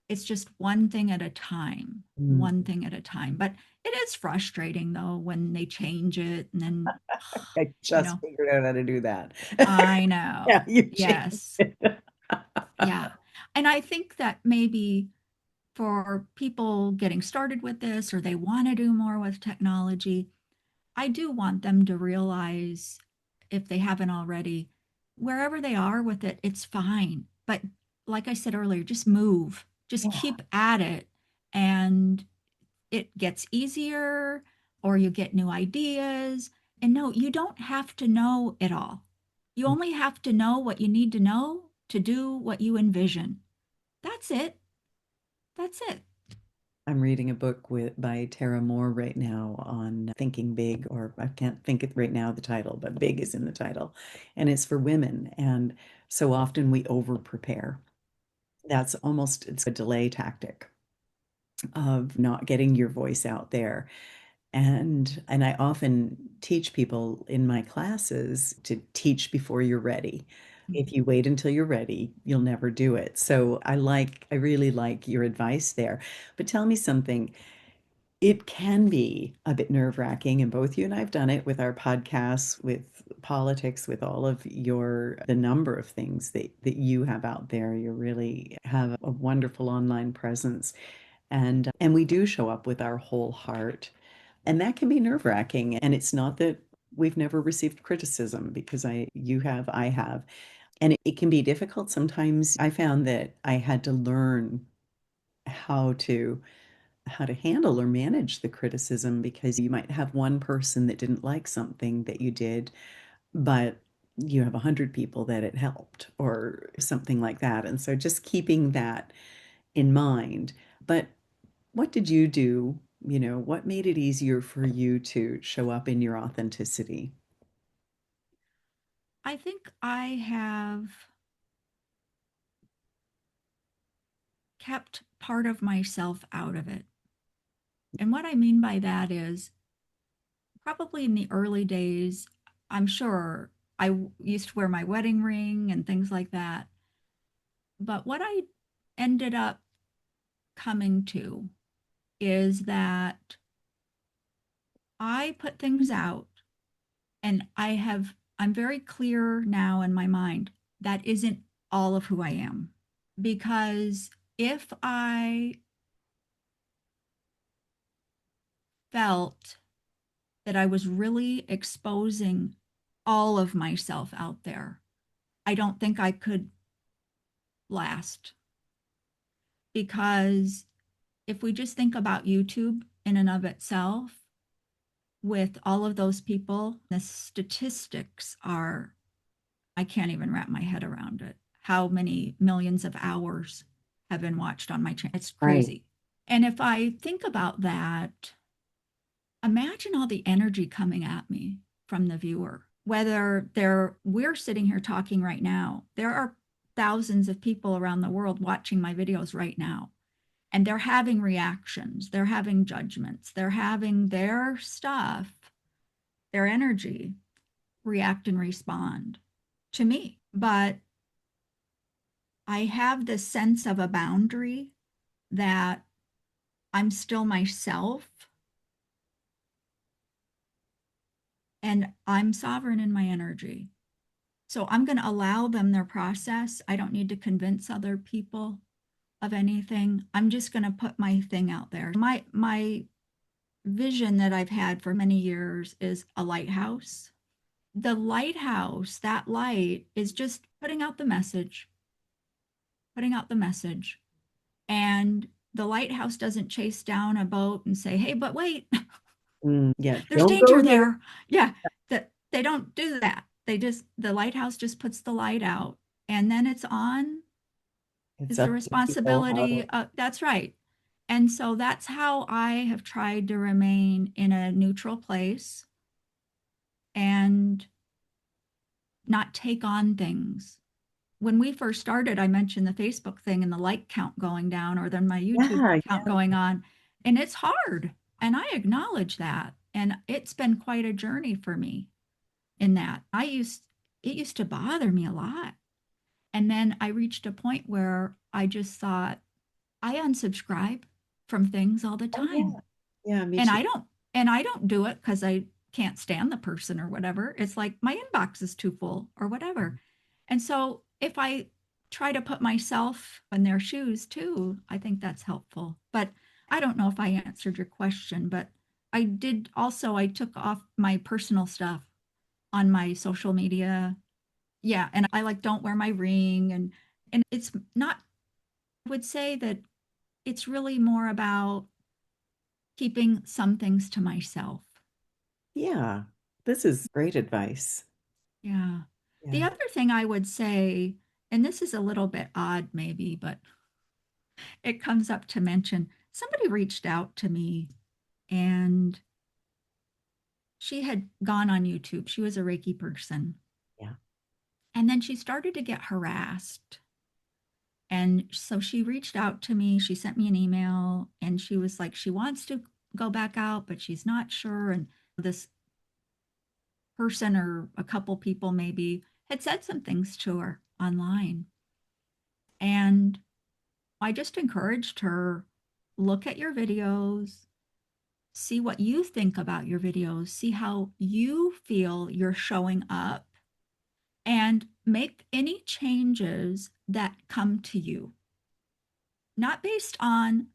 It's just one thing at a time, Mm, one thing at a time. But it is frustrating though when they change it and then, I you just know, figured out how to do that. I Yeah, know. you changed Yes. it. Yeah. And I think that maybe for people getting started with this or they want to do more with technology, I do want them to realize, if they haven't already, wherever they are with it, it's fine. But like I said earlier, just move, just Yeah. keep at it. And it gets easier, or you get new ideas. And no, you don't have to know it all. You only have to know what you need to know to do what you envision. That's it. That's it. I'm reading a book by Tara Moore right now on thinking big, or I can't think it right now the title, but big is in the title. And it's for women. And so often we over prepare. It's a delay tactic of not getting your voice out there. And I often teach people in my classes to teach before you're ready. If you wait until you're ready, you'll never do it. So I really like your advice there. But tell me something. It can be a bit nerve-wracking, and both you and I have done it with our podcasts, with politics, with all of the number of things that you have out there. You really have a wonderful online presence, and we do show up with our whole heart. And that can be nerve-wracking. And it's not that we've never received criticism, because I have. And it can be difficult. Sometimes I found that I had to learn how to handle or manage the criticism, because you might have one person that didn't like something that you did, but you have 100 people that it helped, or something like that. And so just keeping that in mind. But what did you do? What made it easier for you to show up in your authenticity? I think I have kept part of myself out of it. And what I mean by that is probably in the early days, I'm sure used to wear my wedding ring and things like that. But what I ended up coming to is that I put things out And I'm very clear now in my mind that isn't all of who I am. Because if I felt that I was really exposing all of myself out there, I don't think I could last. Because if we just think about YouTube in and of itself, with all of those people, the statistics are, I can't even wrap my head around it. How many millions of hours have been watched on my channel? It's Right. crazy. And if I think about that, imagine all the energy coming at me from the viewer. Whether we're sitting here talking right now, there are thousands of people around the world watching my videos right now, and they're having reactions, they're having judgments, they're having their stuff, their energy react and respond to me. But I have this sense of a boundary that I'm still myself and I'm sovereign in my energy. So I'm going to allow them their process. I don't need to convince other people of anything. I'm just going to put my thing out there. My vision that I've had for many years is a lighthouse. The lighthouse, that light is just putting out the message. And the lighthouse doesn't chase down a boat and say, "Hey, but wait, Yeah, there's don't go danger there. there." Yeah, that they don't do that. The lighthouse just puts the light out, and then It's it's the up to people how to. responsibility. That's right. And so that's how I have tried to remain in a neutral place and not take on things. When we first started, I mentioned the Facebook thing and the like count going down, or then my YouTube Yeah, count going on. And it's hard. And I acknowledge that. And it's been quite a journey for me in that. It used to bother me a lot. And then I reached a point where I just thought, I unsubscribe from things all the oh yeah, time. yeah, me And too. I don't do it because I can't stand the person or whatever. It's like my inbox is too full or whatever. And so if I try to put myself in their shoes too, I think that's helpful. But I don't know if I answered your question, but I took off my personal stuff on my social media. Yeah, and I like don't wear my ring, and it's not, I would say that it's really more about keeping some things to myself. Yeah, this is great advice. Yeah. The Yeah, other thing I would say, and this is a little bit odd maybe, but it comes up to mention, somebody reached out to me and she had gone on YouTube. She was a Reiki person. yeah, And then she started to get harassed. And so she reached out to me. She sent me an email and she was like, she wants to go back out, but she's not sure. And this person or a couple people maybe had said some things to her online. And I just encouraged her, look at your videos, see what you think about your videos, see how you feel you're showing up, and make any changes that come to you, not based on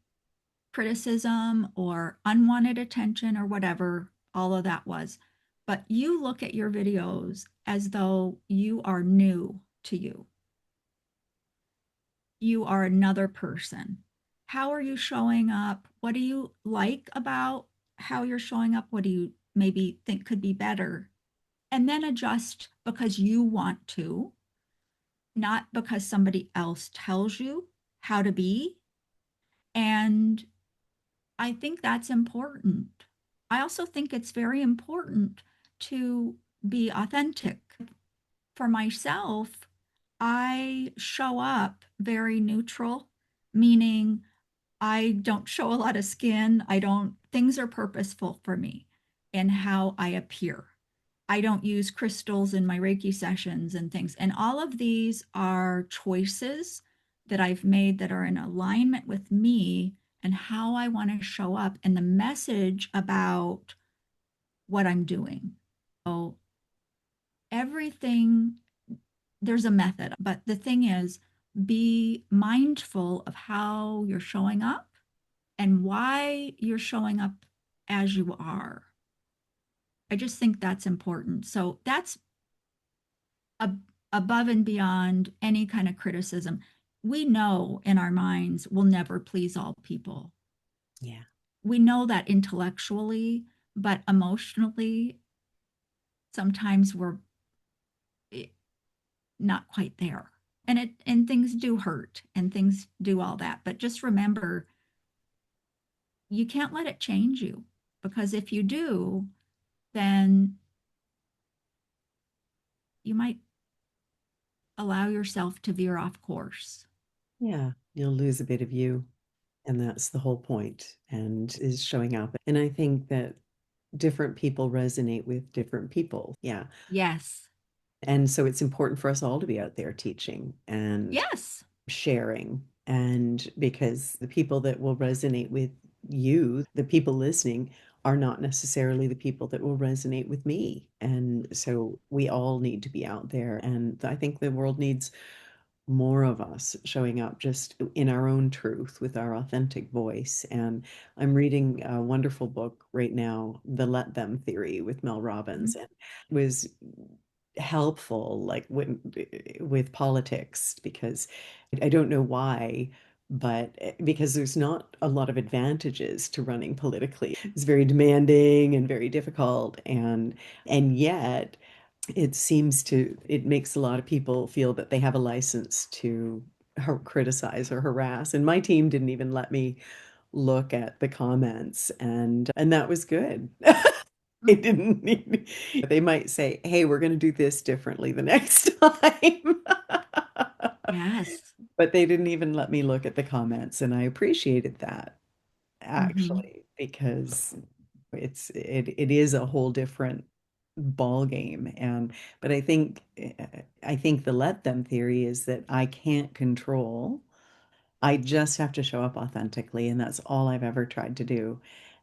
criticism or unwanted attention or whatever all of that was. But you look at your videos as though you are new to you. You are another person. How are you showing up? What do you like about how you're showing up? What do you maybe think could be better? And then adjust because you want to, not because somebody else tells you how to be. And I think that's important. I also think it's very important to be authentic. For myself, I show up very neutral, meaning I don't show a lot of skin. Things are purposeful for me in how I appear. I don't use crystals in my Reiki sessions and things. And all of these are choices that I've made that are in alignment with me and how I want to show up and the message about what I'm doing. So everything, there's a method, but the thing is, be mindful of how you're showing up and why you're showing up as you are. I just think that's important. So that's ab- above and beyond any kind of criticism. We know in our minds we'll never please all people. Yeah. We know that intellectually, but emotionally, sometimes we're eh, not quite there. And things do hurt and things do all that. But just remember, you can't let it change you, because if you do, then you might allow yourself to veer off course. Yeah. You'll lose a bit of you. And that's the whole point, and is showing up. And I think that different people resonate with different people. Yeah. Yes. And so it's important for us all to be out there teaching and Yes. sharing. And because the people that will resonate with you, the people listening, are not necessarily the people that will resonate with me. And so we all need to be out there. And I think the world needs more of us showing up just in our own truth with our authentic voice. And I'm reading a wonderful book right now, The Let Them Theory with Mel Mm-hmm. Robbins, and it was helpful like with politics, because I don't know why, but because there's not a lot of advantages to running politically. It's very demanding and very difficult, and yet it makes a lot of people feel that they have a license to criticize or harass. And my team didn't even let me look at the comments, and that was good. They didn't need, they might say, hey, we're going to do this differently the next time. Yes. But they didn't even let me look at the comments, and I appreciated that, Mm-hmm. actually, because it is a whole different ball game. And but I think the let them theory is that I can't control. I just have to show up authentically, and that's all I've ever tried to do.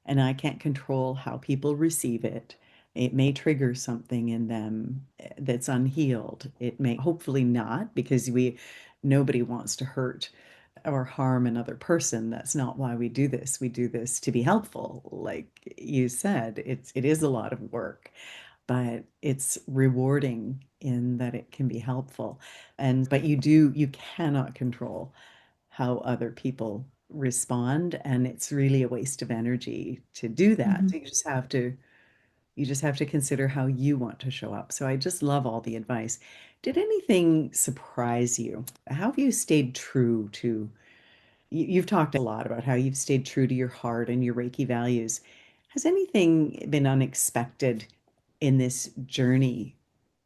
And I can't control how people receive it. It may trigger something in them that's unhealed. It may, hopefully not, because nobody wants to hurt or harm another person. That's not why we do this. We do this to be helpful. Like you said, it is a lot of work, but it's rewarding in that it can be helpful. And but you cannot control how other people respond, and it's really a waste of energy to do that. Mm-hmm. So you just have to consider how you want to show up. So I just love all the advice. Did anything surprise you? How have you stayed true to you've talked a lot about how you've stayed true to your heart and your Reiki values. Has anything been unexpected in this journey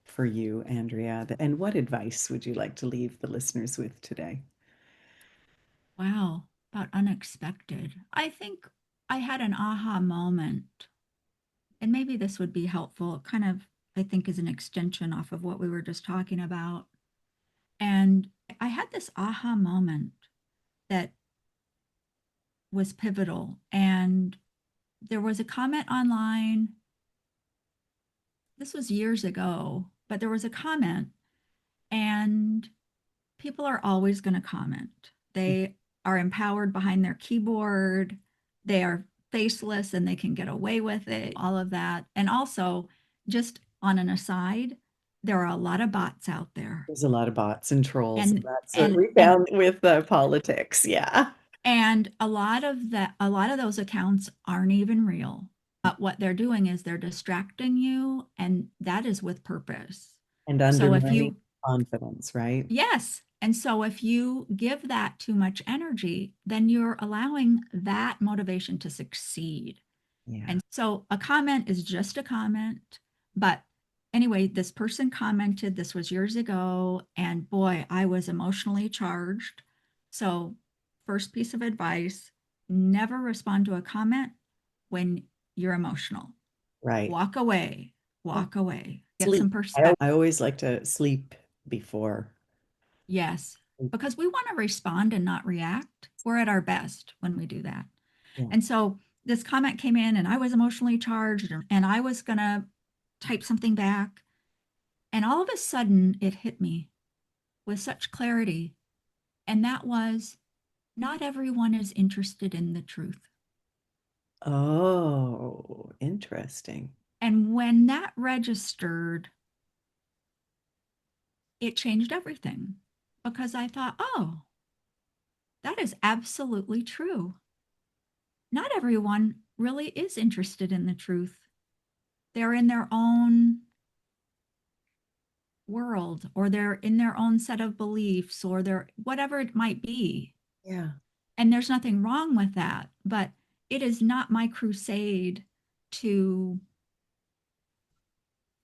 for you, Andrea? And what advice would you like to leave the listeners with today? Wow. About unexpected. I think I had an aha moment, and maybe this would be helpful. It kind of, I think, is an extension off of what we were just talking about. And I had this aha moment that was pivotal. And there was a comment online. This was years ago, but there was a comment, and people are always going to comment. They are empowered behind their keyboard. They are faceless and they can get away with it, all of that. And also, just on an aside, there are a lot of bots out there. There's a lot of bots and trolls, and And that's what and we and found with politics. Yeah. and a lot of those accounts aren't even real. But what they're doing is they're distracting you, and that is with purpose. And So if undermining you confidence, right? Yes. And so if you give that too much energy, then you're allowing that motivation to succeed. Yeah. And so a comment is just a comment. But anyway, this person commented, this was years ago, and boy, I was emotionally charged. So, first piece of advice, never respond to a comment when you're emotional. Right. Walk away, Yeah. walk away, get Sleep. some perspective. I always like to sleep before. Yes, because we want to respond and not react. We're at our best when we do that. Yeah. And so this comment came in, and I was emotionally charged, and I was going to type something back. And all of a sudden, it hit me with such clarity. And that was, not everyone is interested in the truth. Oh, interesting. And when that registered, it changed everything because I thought, oh, that is absolutely true. Not everyone really is interested in the truth. They're in their own world, or they're in their own set of beliefs, or they're whatever it might be. Yeah. And there's nothing wrong with that, but it is not my crusade to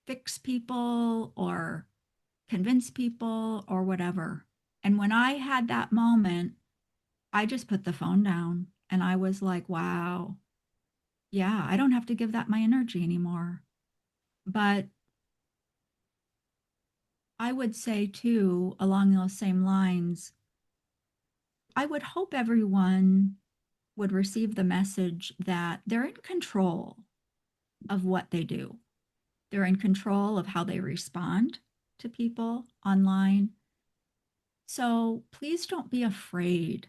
fix people or convince people or whatever. And when I had that moment, I just put the phone down and I was like, wow, yeah, I don't have to give that my energy anymore. But I would say, too, along those same lines, I would hope everyone would receive the message that they're in control of what they do. They're in control of how they respond to people online. So please don't be afraid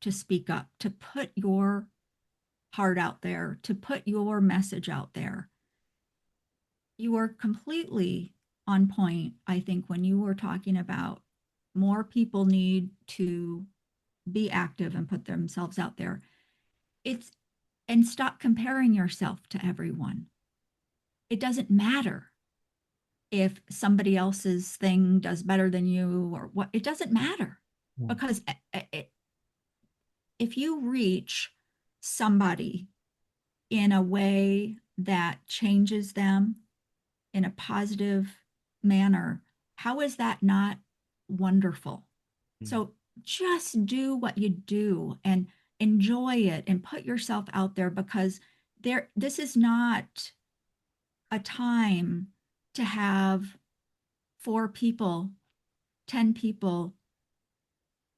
to speak up, to put your heart out there, to put your message out there. You are completely on point, I think, when you were talking about more people need to be active and put themselves out there. It's and stop comparing yourself to everyone. It doesn't matter if somebody else's thing does better than you or what, it doesn't matter Yeah. because if you reach somebody in a way that changes them in a positive manner, how is that not wonderful? So just do what you do and enjoy it and put yourself out there because this is not a time to have 4 people, 10 people,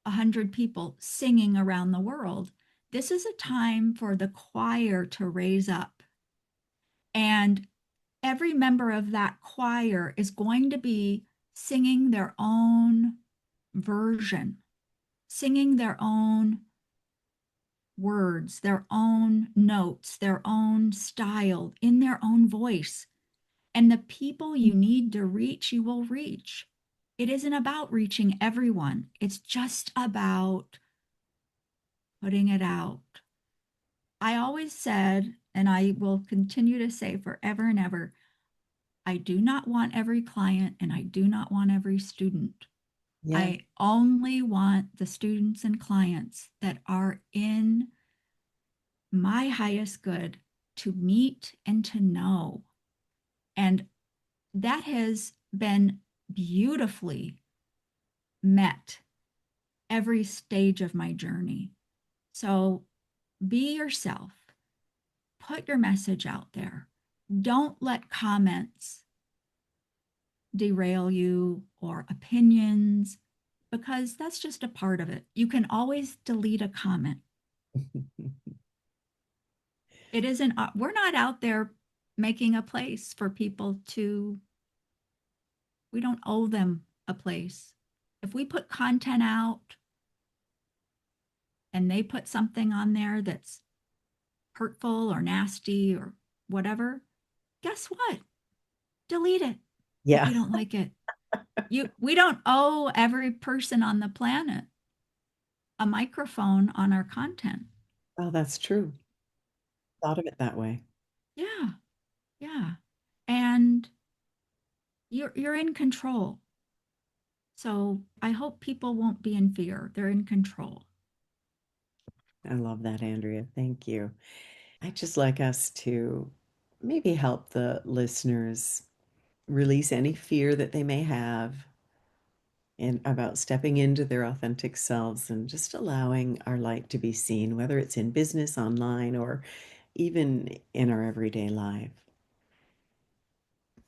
100 people singing around the world. This is a time for the choir to raise up. And every member of that choir is going to be singing their own version, singing their own words, their own notes, their own style, in their own voice. And the people you need to reach, you will reach. It isn't about reaching everyone, it's just about putting it out. I always said, and I will continue to say forever and ever, I do not want every client and I do not want every student. Yeah. I only want the students and clients that are in my highest good to meet and to know. And that has been beautifully met every stage of my journey. So be yourself, put your message out there. Don't let comments derail you or opinions because that's just a part of it. You can always delete a comment. It isn't, we're not out there making a place for people to, we don't owe them a place. If we put content out and they put something on there that's hurtful or nasty or whatever, guess what? Delete it if Yeah. you don't like it. We don't owe every person on the planet a microphone on our content. Oh, that's true. Thought of it that way. Yeah, yeah. And you're in control. So I hope people won't be in fear. They're in control. I love that, Andrea. Thank you. I'd just like us to maybe help the listeners release any fear that they may have in about stepping into their authentic selves and just allowing our light to be seen, whether it's in business, online, or even in our everyday life.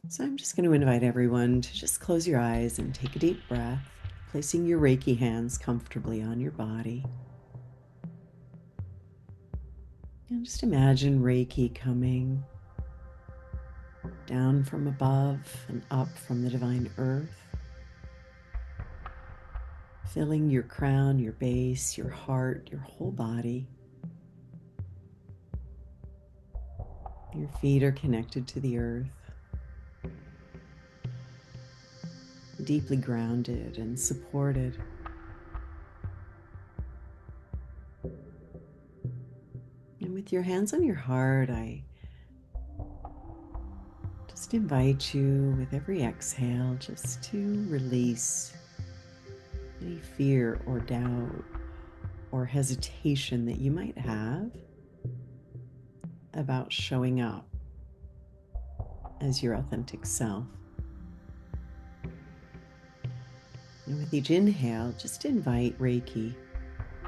So I'm just going to invite everyone to just close your eyes and take a deep breath, placing your Reiki hands comfortably on your body. And just imagine Reiki coming down from above and up from the divine earth, filling your crown, your base, your heart, your whole body. Your feet are connected to the earth, deeply grounded and supported. And with your hands on your heart, I just invite you with every exhale just to release any fear or doubt or hesitation that you might have about showing up as your authentic self. And with each inhale, just invite Reiki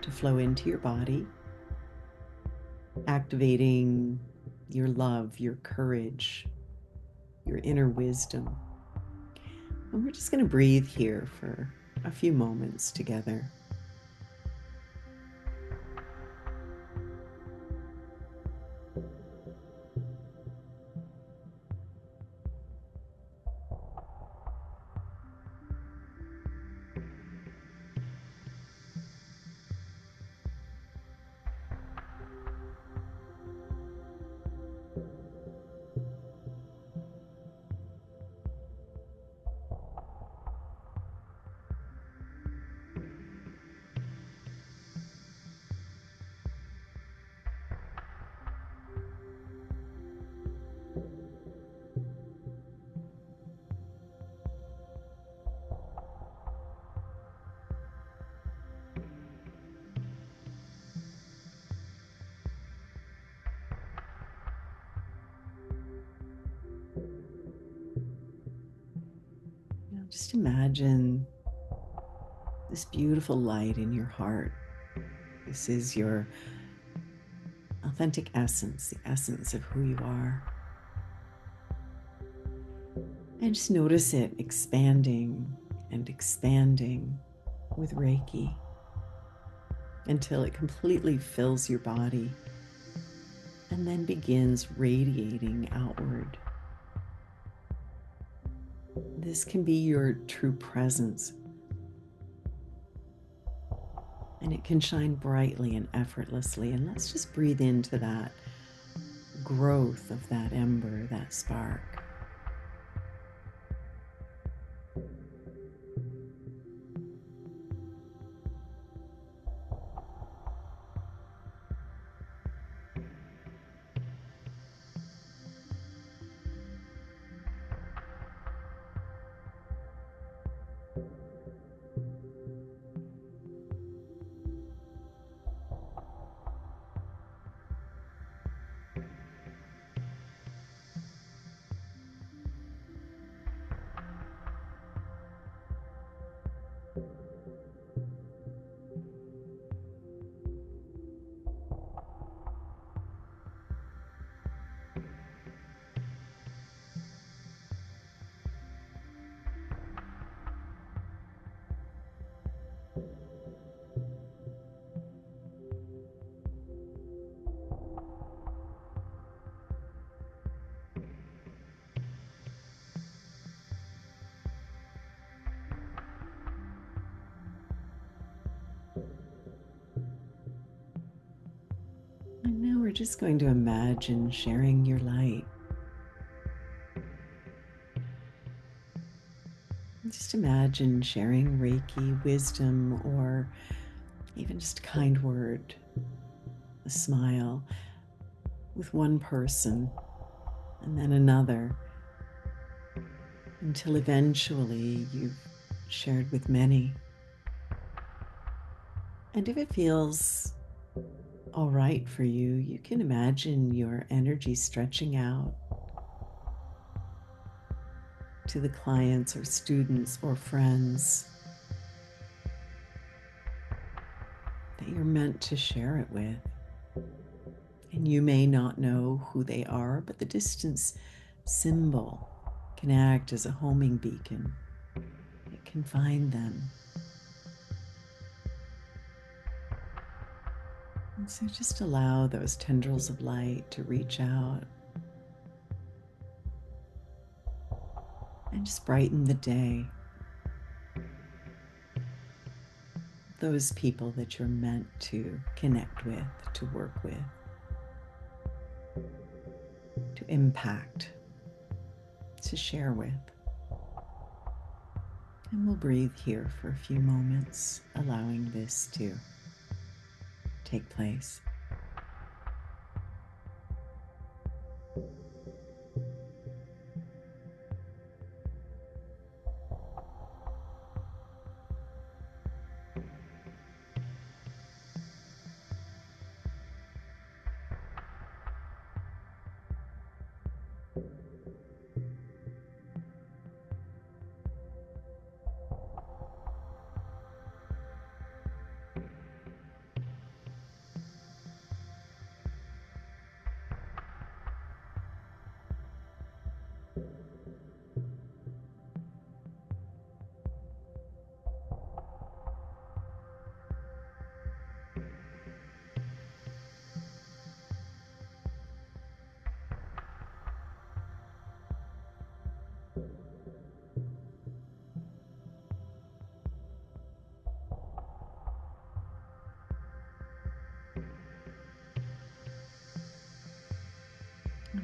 to flow into your body, activating your love, your courage, your inner wisdom. And we're just going to breathe here for a few moments together. Now just imagine this beautiful light in your heart. This is your authentic essence, the essence of who you are. And just notice it expanding and expanding with Reiki until it completely fills your body and then begins radiating outward. This can be your true presence, and it can shine brightly and effortlessly. And let's just breathe into that growth of that ember, that spark. And now we're just going to imagine sharing your light. Just imagine sharing Reiki, wisdom, or even just a kind word, a smile with one person and then another, until eventually you've shared with many. And if it feels all right for you, you can imagine your energy stretching out to the clients or students or friends that you're meant to share it with. And you may not know who they are, but the distance symbol can act as a homing beacon. It can find them. And so just allow those tendrils of light to reach out and just brighten the day. Those people that you're meant to connect with, to work with, to impact, to share with. And we'll breathe here for a few moments, allowing this to take place.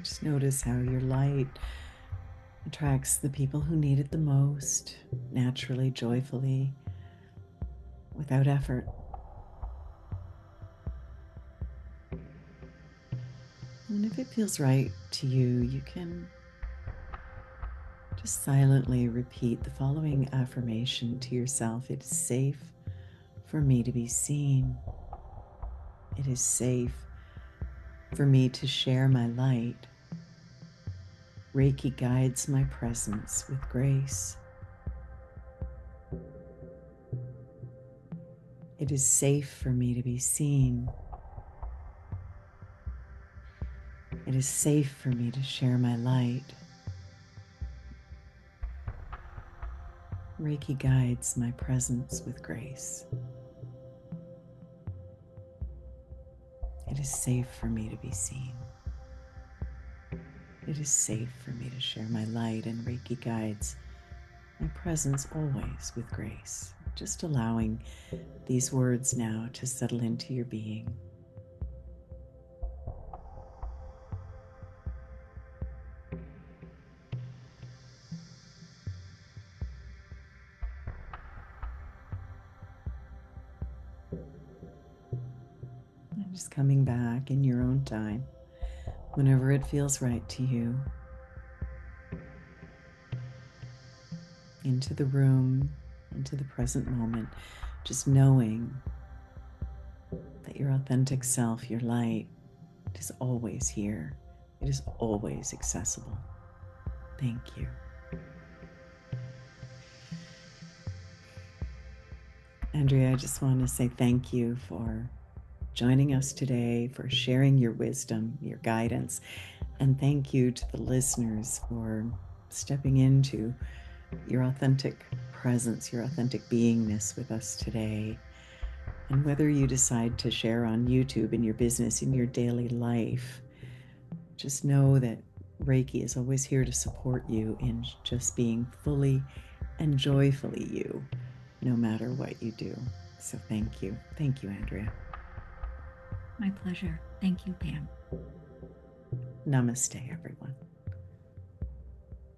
Just notice how your light attracts the people who need it the most, naturally, joyfully, without effort. And if it feels right to you, you can just silently repeat the following affirmation to yourself. It is safe for me to be seen. It is safe for me to share my light. Reiki guides my presence with grace. It is safe for me to be seen. It is safe for me to share my light. Reiki guides my presence with grace. It is safe for me to be seen. It is safe for me to share my light, and Reiki guides my presence always with grace. Just allowing these words now to settle into your being. And just coming back in your own time, whenever it feels right to you, into the room, into the present moment, just knowing that your authentic self, your light, is always here. It is always accessible. Thank you. Andrea, I just want to say thank you for joining us today, for sharing your wisdom, your guidance, and thank you to the listeners for stepping into your authentic presence, your authentic beingness with us today. And whether you decide to share on YouTube, in your business, in your daily life, just know that Reiki is always here to support you in just being fully and joyfully you, no matter what you do. So thank you. Thank you, Andrea. My pleasure. Thank you, Pam. Namaste, everyone.